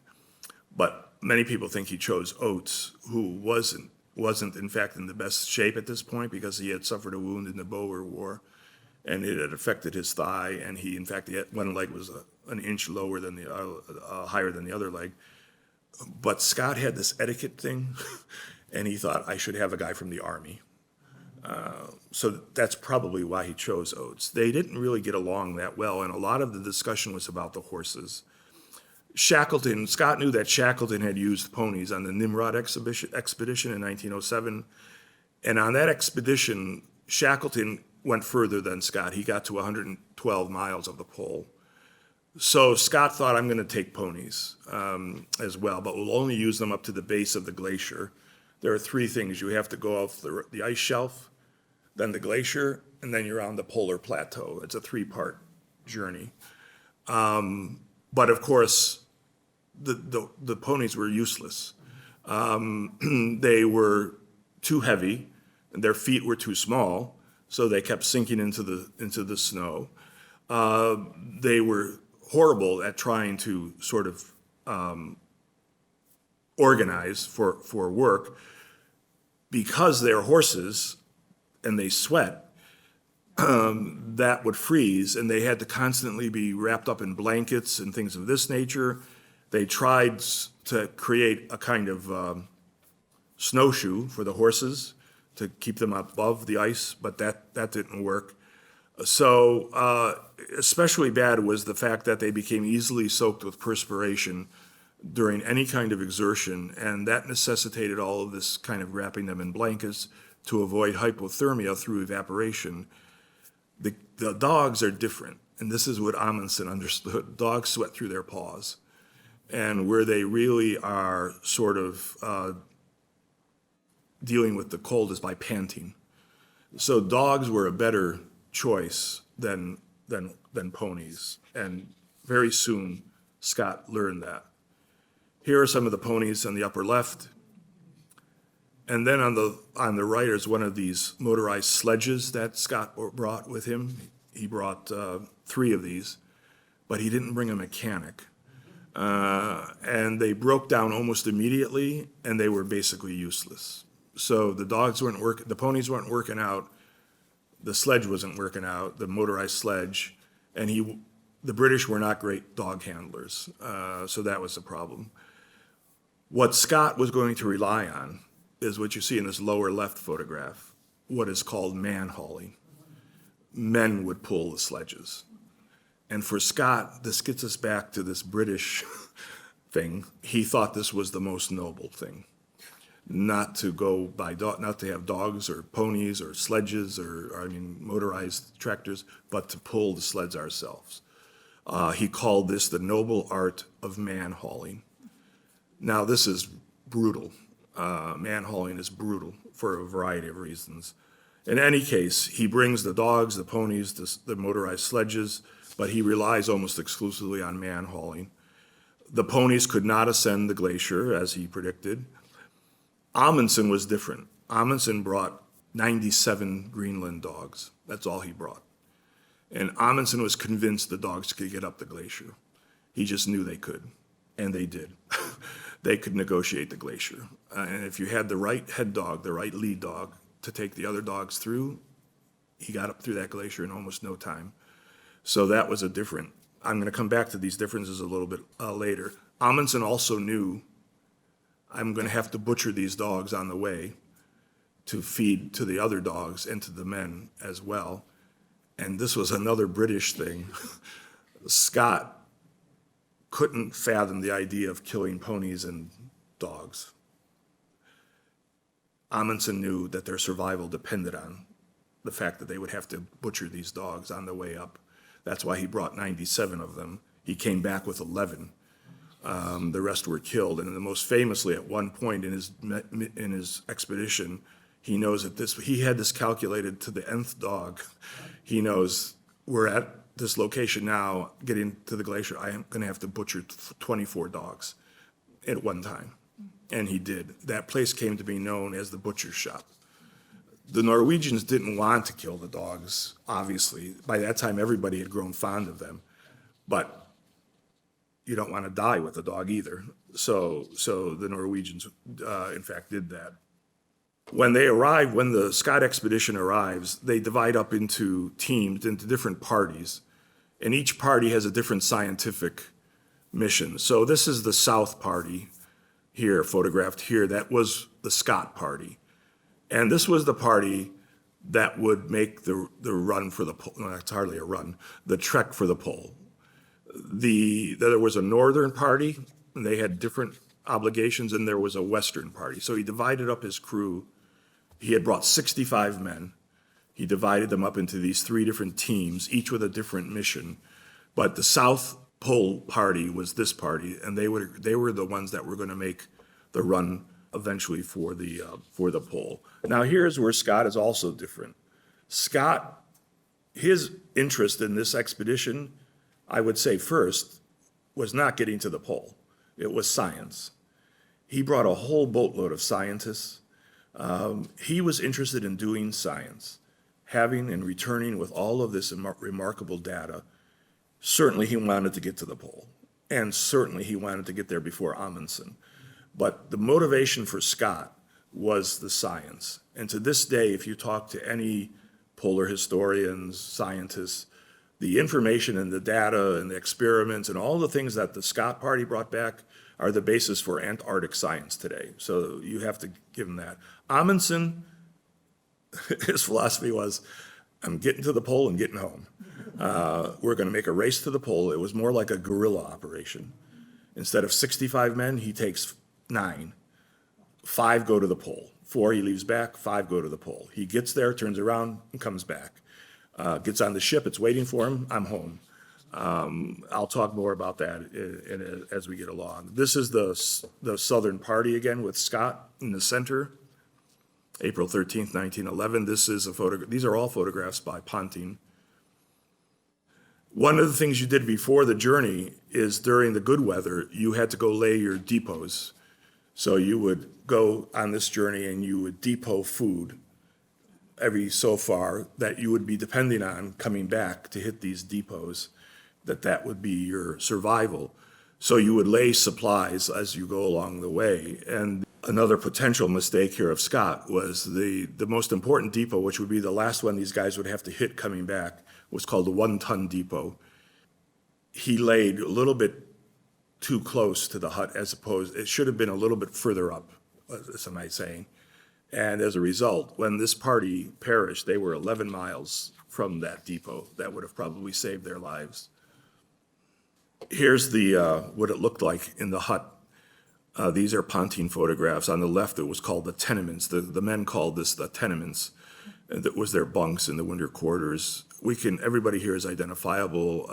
But many people think he chose Oates, who wasn't in fact in the best shape at this point because he had suffered a wound in the Boer War, and it had affected his thigh, and he, in fact, one leg was an inch lower than higher than the other leg. But Scott had this etiquette thing, and he thought, I should have a guy from the Army. So that's probably why he chose Oates. They didn't really get along that well, and a lot of the discussion was about the horses. Scott knew that Shackleton had used ponies on the Nimrod expedition in 1907, and on that expedition, Shackleton went further than Scott. He got to 112 miles of the pole. So Scott thought, I'm going to take ponies as well, but we'll only use them up to the base of the glacier. There are 3 things. You have to go off the ice shelf, then the glacier, and then you're on the polar plateau. It's a 3-part journey. But of course, the ponies were useless. They were too heavy, and their feet were too small, so they kept sinking into the snow. They were horrible at trying to sort of organize for work because they're horses and they sweat. That would freeze, and they had to constantly be wrapped up in blankets and things of this nature. They tried to create a kind of snowshoe for the horses to keep them above the ice, but that didn't work. So especially bad was the fact that they became easily soaked with perspiration during any kind of exertion, and that necessitated all of this kind of wrapping them in blankets to avoid hypothermia through evaporation. The dogs are different, and this is what Amundsen understood. Dogs sweat through their paws, and where they really are sort of dealing with the cold is by panting. So dogs were a better choice than ponies, and very soon Scott learned that. Here are some of the ponies on the upper left. And then on the right is one of these motorized sledges that Scott brought with him. He brought 3 of these, but he didn't bring a mechanic. And they broke down almost immediately, and they were basically useless. So the ponies weren't working out, the sledge wasn't working out, the motorized sledge, and the British were not great dog handlers, so that was the problem. What Scott was going to rely on is what you see in this lower left photograph, what is called man hauling. Men would pull the sledges. And for Scott, this gets us back to this British thing. He thought this was the most noble thing, not to go by not to have dogs or ponies or sledges or motorized tractors, but to pull the sleds ourselves. He called this the noble art of man hauling. Now, this is brutal. Man hauling is brutal for a variety of reasons. In any case, he brings the dogs, the ponies, the motorized sledges, but he relies almost exclusively on man hauling. The ponies could not ascend the glacier, as he predicted. Amundsen was different. Amundsen brought 97 Greenland dogs. That's all he brought. And Amundsen was convinced the dogs could get up the glacier. He just knew they could, and they did. They could negotiate the glacier. And if you had the right head dog, the right lead dog, to take the other dogs through, he got up through that glacier in almost no time. So that was I'm going to come back to these differences a little bit later. Amundsen also knew, I'm going to have to butcher these dogs on the way to feed to the other dogs and to the men as well. And this was another British thing. Scott couldn't fathom the idea of killing ponies and dogs. Amundsen knew that their survival depended on the fact that they would have to butcher these dogs on the way up. That's why he brought 97 of them. He came back with 11. The rest were killed. And most famously, at one point in his expedition, he knows that he had this calculated to the nth dog. He knows, we're at this location now, getting to the glacier, I am going to have to butcher 24 dogs at one time. And he did. That place came to be known as the butcher shop. The Norwegians didn't want to kill the dogs, obviously. By that time, everybody had grown fond of them. But you don't want to die with the dog either. So the Norwegians, in fact, did that. When the Scott expedition arrives, they divide up into teams, into different parties, and each party has a different scientific mission. So this is the South Party here, photographed here. That was the Scott Party. And this was the party that would make the run for the pole. No, it's hardly a run, the trek for the pole. There was a Northern Party, and they had different obligations, and there was a Western Party. So he divided up his crew. He had brought 65 men. He divided them up into these 3 different teams, each with a different mission. But the South Pole Party was this party, and they were the ones that were going to make the run eventually for the pole. Now here's where Scott is also different. Scott, his interest in this expedition, I would say first, was not getting to the pole. It was science. He brought a whole boatload of scientists. He was interested in doing science, having and returning with all of this remarkable data. Certainly he wanted to get to the pole, and certainly he wanted to get there before Amundsen. But the motivation for Scott was the science. And to this day, if you talk to any polar historians, scientists, the information and the data and the experiments and all the things that the Scott Party brought back are the basis for Antarctic science today. So you have to give him that. Amundsen, his philosophy was, I'm getting to the pole and getting home. We're going to make a race to the pole. It was more like a guerrilla operation. Instead of 65 men, he takes 9. 5 go to the pole. 4 he leaves back, 5 go to the pole. He gets there, turns around, and comes back. Gets on the ship, it's waiting for him, I'm home. I'll talk more about that as we get along. This is the Southern Party again with Scott in the center, April 13th, 1911. This is a photo. These are all photographs by Ponting. One of the things you did before the journey is during the good weather, you had to go lay your depots. So you would go on this journey and you would depot food every so far that you would be depending on coming back to hit these depots, that would be your survival. So you would lay supplies as you go along the way. And another potential mistake here of Scott was the most important depot, which would be the last one these guys would have to hit coming back, was called the 1-ton depot. He laid a little bit too close to the hut it should have been a little bit further up, some might saying. And as a result, when this party perished, they were 11 miles from that depot. That would have probably saved their lives. Here's what it looked like in the hut. These are Ponting photographs. On the left, it was called the tenements. The men called this the tenements. And that was their bunks in the winter quarters. Everybody here is identifiable.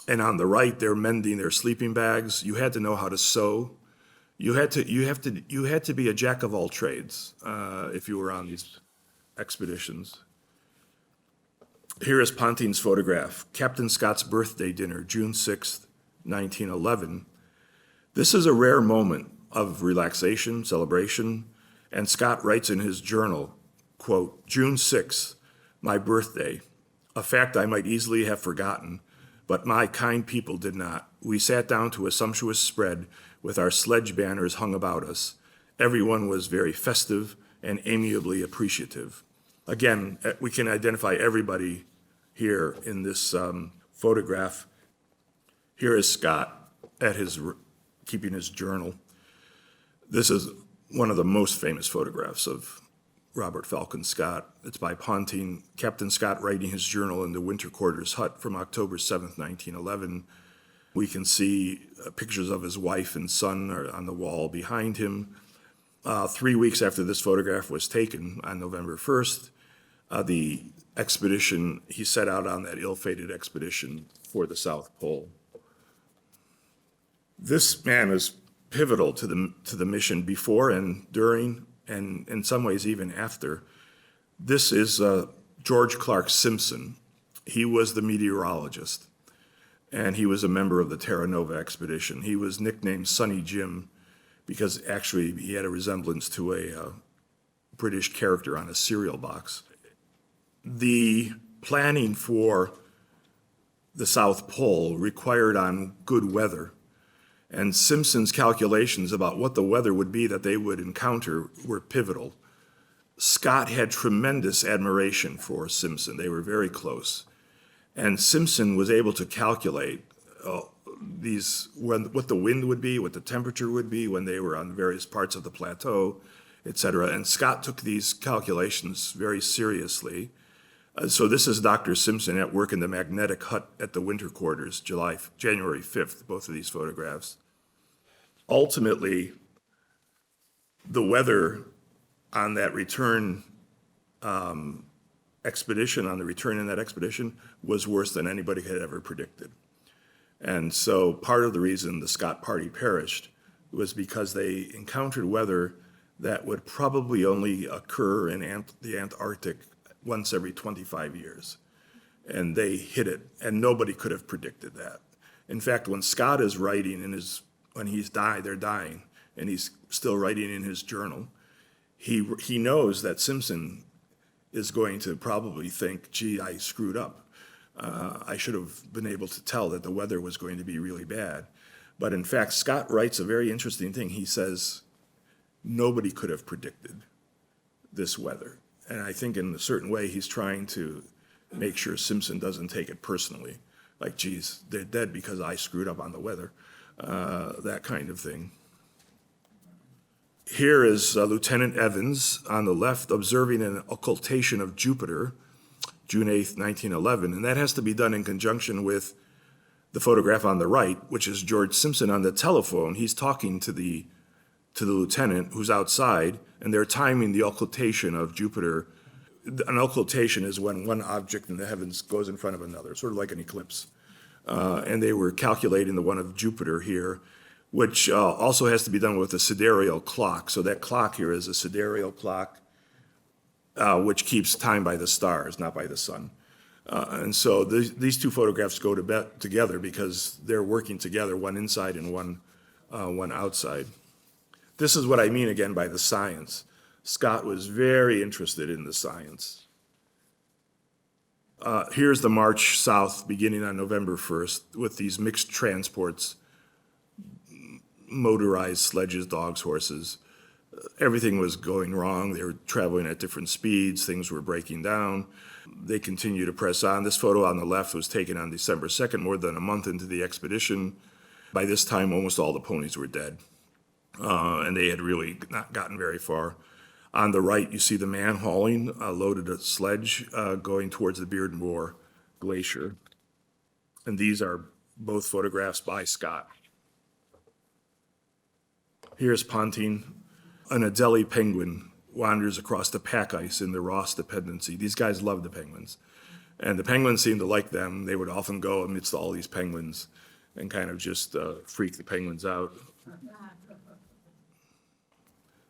And on the right, they're mending their sleeping bags. You had to know how to sew. You had to be a jack of all trades if you were on these expeditions. Here is Ponting's photograph, Captain Scott's birthday dinner, June 6th, 1911. This is a rare moment of relaxation, celebration, and Scott writes in his journal, quote, June 6th, my birthday, a fact I might easily have forgotten, but my kind people did not. We sat down to a sumptuous spread with our sledge banners hung about us. Everyone was very festive and amiably appreciative. Again, we can identify everybody here in this photograph. Here is Scott keeping his journal. This is one of the most famous photographs of Robert Falcon Scott. It's by Ponting, Captain Scott writing his journal in the winter quarters hut from October 7th, 1911. We can see pictures of his wife and son are on the wall behind him. 3 weeks after this photograph was taken, on November 1st, the expedition, he set out on that ill-fated expedition for the South Pole. This man is pivotal to the mission before and during, and in some ways even after. This is George Clark Simpson. He was the meteorologist, and he was a member of the Terra Nova expedition. He was nicknamed Sunny Jim because actually he had a resemblance to a British character on a cereal box. The planning for the South Pole required on good weather, and Simpson's calculations about what the weather would be that they would encounter were pivotal. Scott had tremendous admiration for Simpson. They were very close. And Simpson was able to calculate what the wind would be, what the temperature would be when they were on various parts of the plateau, et cetera. And Scott took these calculations very seriously. So this is Dr. Simpson at work in the magnetic hut at the winter quarters, January 5th, both of these photographs. Ultimately, the weather on that return expedition, on the return in that expedition, was worse than anybody had ever predicted. And so part of the reason the Scott Party perished was because they encountered weather that would probably only occur in the Antarctic once every 25 years. and they hit it, and nobody could have predicted that. In fact, when Scott is writing when they're dying, and he's still writing in his journal, he knows that Simpson is going to probably think, gee, I screwed up. I should have been able to tell that the weather was going to be really bad. But in fact, Scott writes a very interesting thing. He says, nobody could have predicted this weather. And I think in a certain way, he's trying to make sure Simpson doesn't take it personally. Like, geez, they're dead because I screwed up on the weather, that kind of thing. Here is Lieutenant Evans on the left observing an occultation of Jupiter, June 8th, 1911, and that has to be done in conjunction with the photograph on the right, which is George Simpson on the telephone. He's talking to the lieutenant who's outside, and they're timing the occultation of Jupiter. An occultation is when one object in the heavens goes in front of another, sort of like an eclipse. And they were calculating the one of Jupiter here, which also has to be done with a sidereal clock. So that clock here is a sidereal clock, which keeps time by the stars, not by the sun. And so these two photographs go together because they're working together, one inside and one outside. This is what I mean again by the science. Scott was very interested in the science. Here's the march south beginning on November 1st with these mixed transports, motorized sledges, dogs, horses. Everything was going wrong. They were traveling at different speeds. Things were breaking down. They continue to press on. This photo on the left was taken on December 2nd, more than a month into the expedition. By this time, almost all the ponies were dead, and they had really not gotten very far. On the right, you see the man hauling a loaded sledge going towards the Beard and War Glacier. And these are both photographs by Scott. Here's Ponting. An Adelie penguin wanders across the pack ice in the Ross Dependency. These guys love the penguins. And the penguins seem to like them. They would often go amidst all these penguins and kind of just freak the penguins out.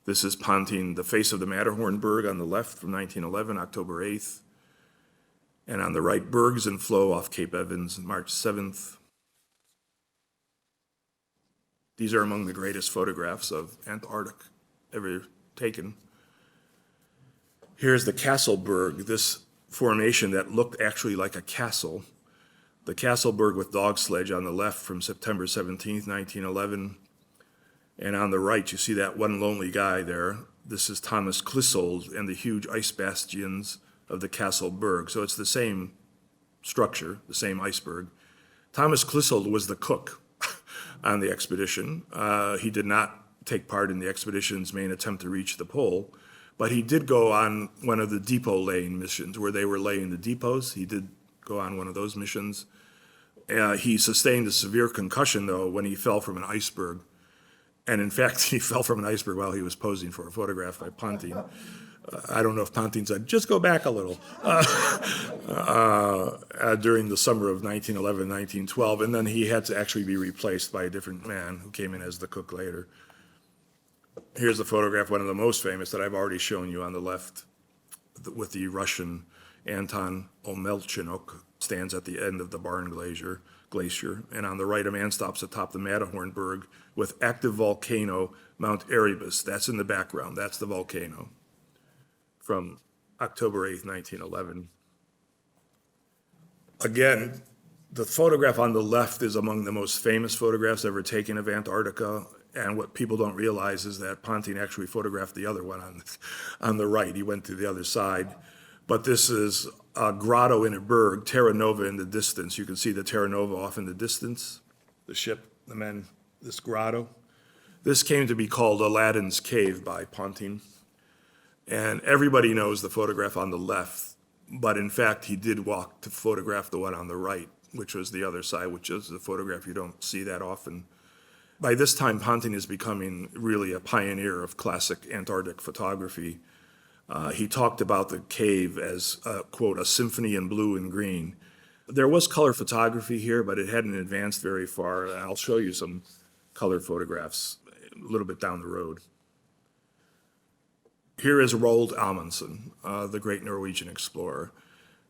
This is Ponting, the face of the Matterhorn berg on the left from 1911, October 8th. And on the right, bergs in flow off Cape Evans, March 7th. These are among the greatest photographs of Antarctic ever taken. Here's the Castleberg, this formation that looked actually like a castle. The Castleberg with dog sledge on the left from September 17th, 1911. And on the right, you see that one lonely guy there. This is Thomas Clissold and the huge ice bastions of the Castleberg. So it's the same structure, the same iceberg. Thomas Clissold was the cook on the expedition. He did not take part in the expedition's main attempt to reach the pole, but he did go on one of the depot laying missions where they were laying the depots. He did go on one of those missions. He sustained a severe concussion, though, when he fell from an iceberg. And in fact, he fell from an iceberg while he was posing for a photograph by Ponting. I don't know if Ponting said, just go back a little, during the summer of 1911, 1912. And then he had to actually be replaced by a different man who came in as the cook later. Here's the photograph, one of the most famous that I've already shown you on the left, with the Russian Anton Omelchinok stands at the end of the Barn Glacier. And on the right, a man stops atop the Matterhorn berg with active volcano Mount Erebus. That's in the background. That's the volcano from October 8th, 1911. Again, the photograph on the left is among the most famous photographs ever taken of Antarctica. And what people don't realize is that Ponting actually photographed the other one on the right. He went to the other side. But this is a grotto in a berg, Terra Nova in the distance. You can see the Terra Nova off in the distance, the ship, the men, this grotto. This came to be called Aladdin's Cave by Ponting. And everybody knows the photograph on the left, but in fact, he did walk to photograph the one on the right, which was the other side, which is the photograph you don't see that often. By this time, Ponting is becoming really a pioneer of classic Antarctic photography. He talked about the cave as, quote, a symphony in blue and green. There was color photography here, but it hadn't advanced very far. I'll show you some color photographs a little bit down the road. Here is Roald Amundsen, the great Norwegian explorer.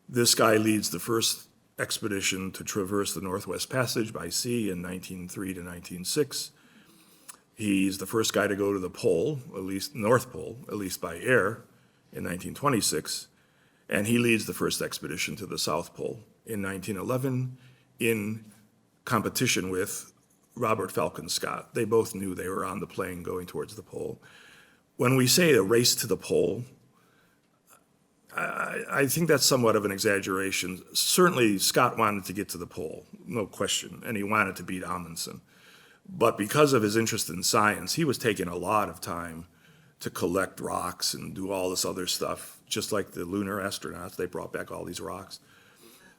This guy leads the first expedition to traverse the Northwest Passage by sea in 1903 to 1906. He's the first guy to go to the pole, at least North Pole, at least by air, in 1926. And he leads the first expedition to the South Pole in 1911 in competition with Robert Falcon Scott. They both knew they were on the plane going towards the pole. When we say a race to the pole, I think that's somewhat of an exaggeration. Certainly, Scott wanted to get to the pole, no question, and he wanted to beat Amundsen. But because of his interest in science, he was taking a lot of time to collect rocks and do all this other stuff, just like the lunar astronauts. They brought back all these rocks.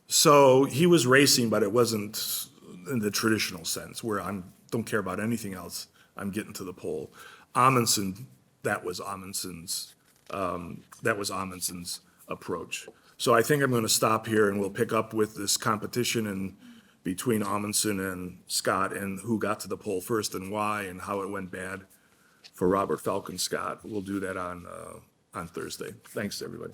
So he was racing, but it wasn't in the traditional sense, where I don't care about anything else, I'm getting to the pole. Amundsen, that was Amundsen's approach. So I think I'm going to stop here, and we'll pick up with this competition between Amundsen and Scott, and who got to the pole first and why, and how it went bad for Robert Falcon Scott. We'll do that on Thursday. Thanks, everybody.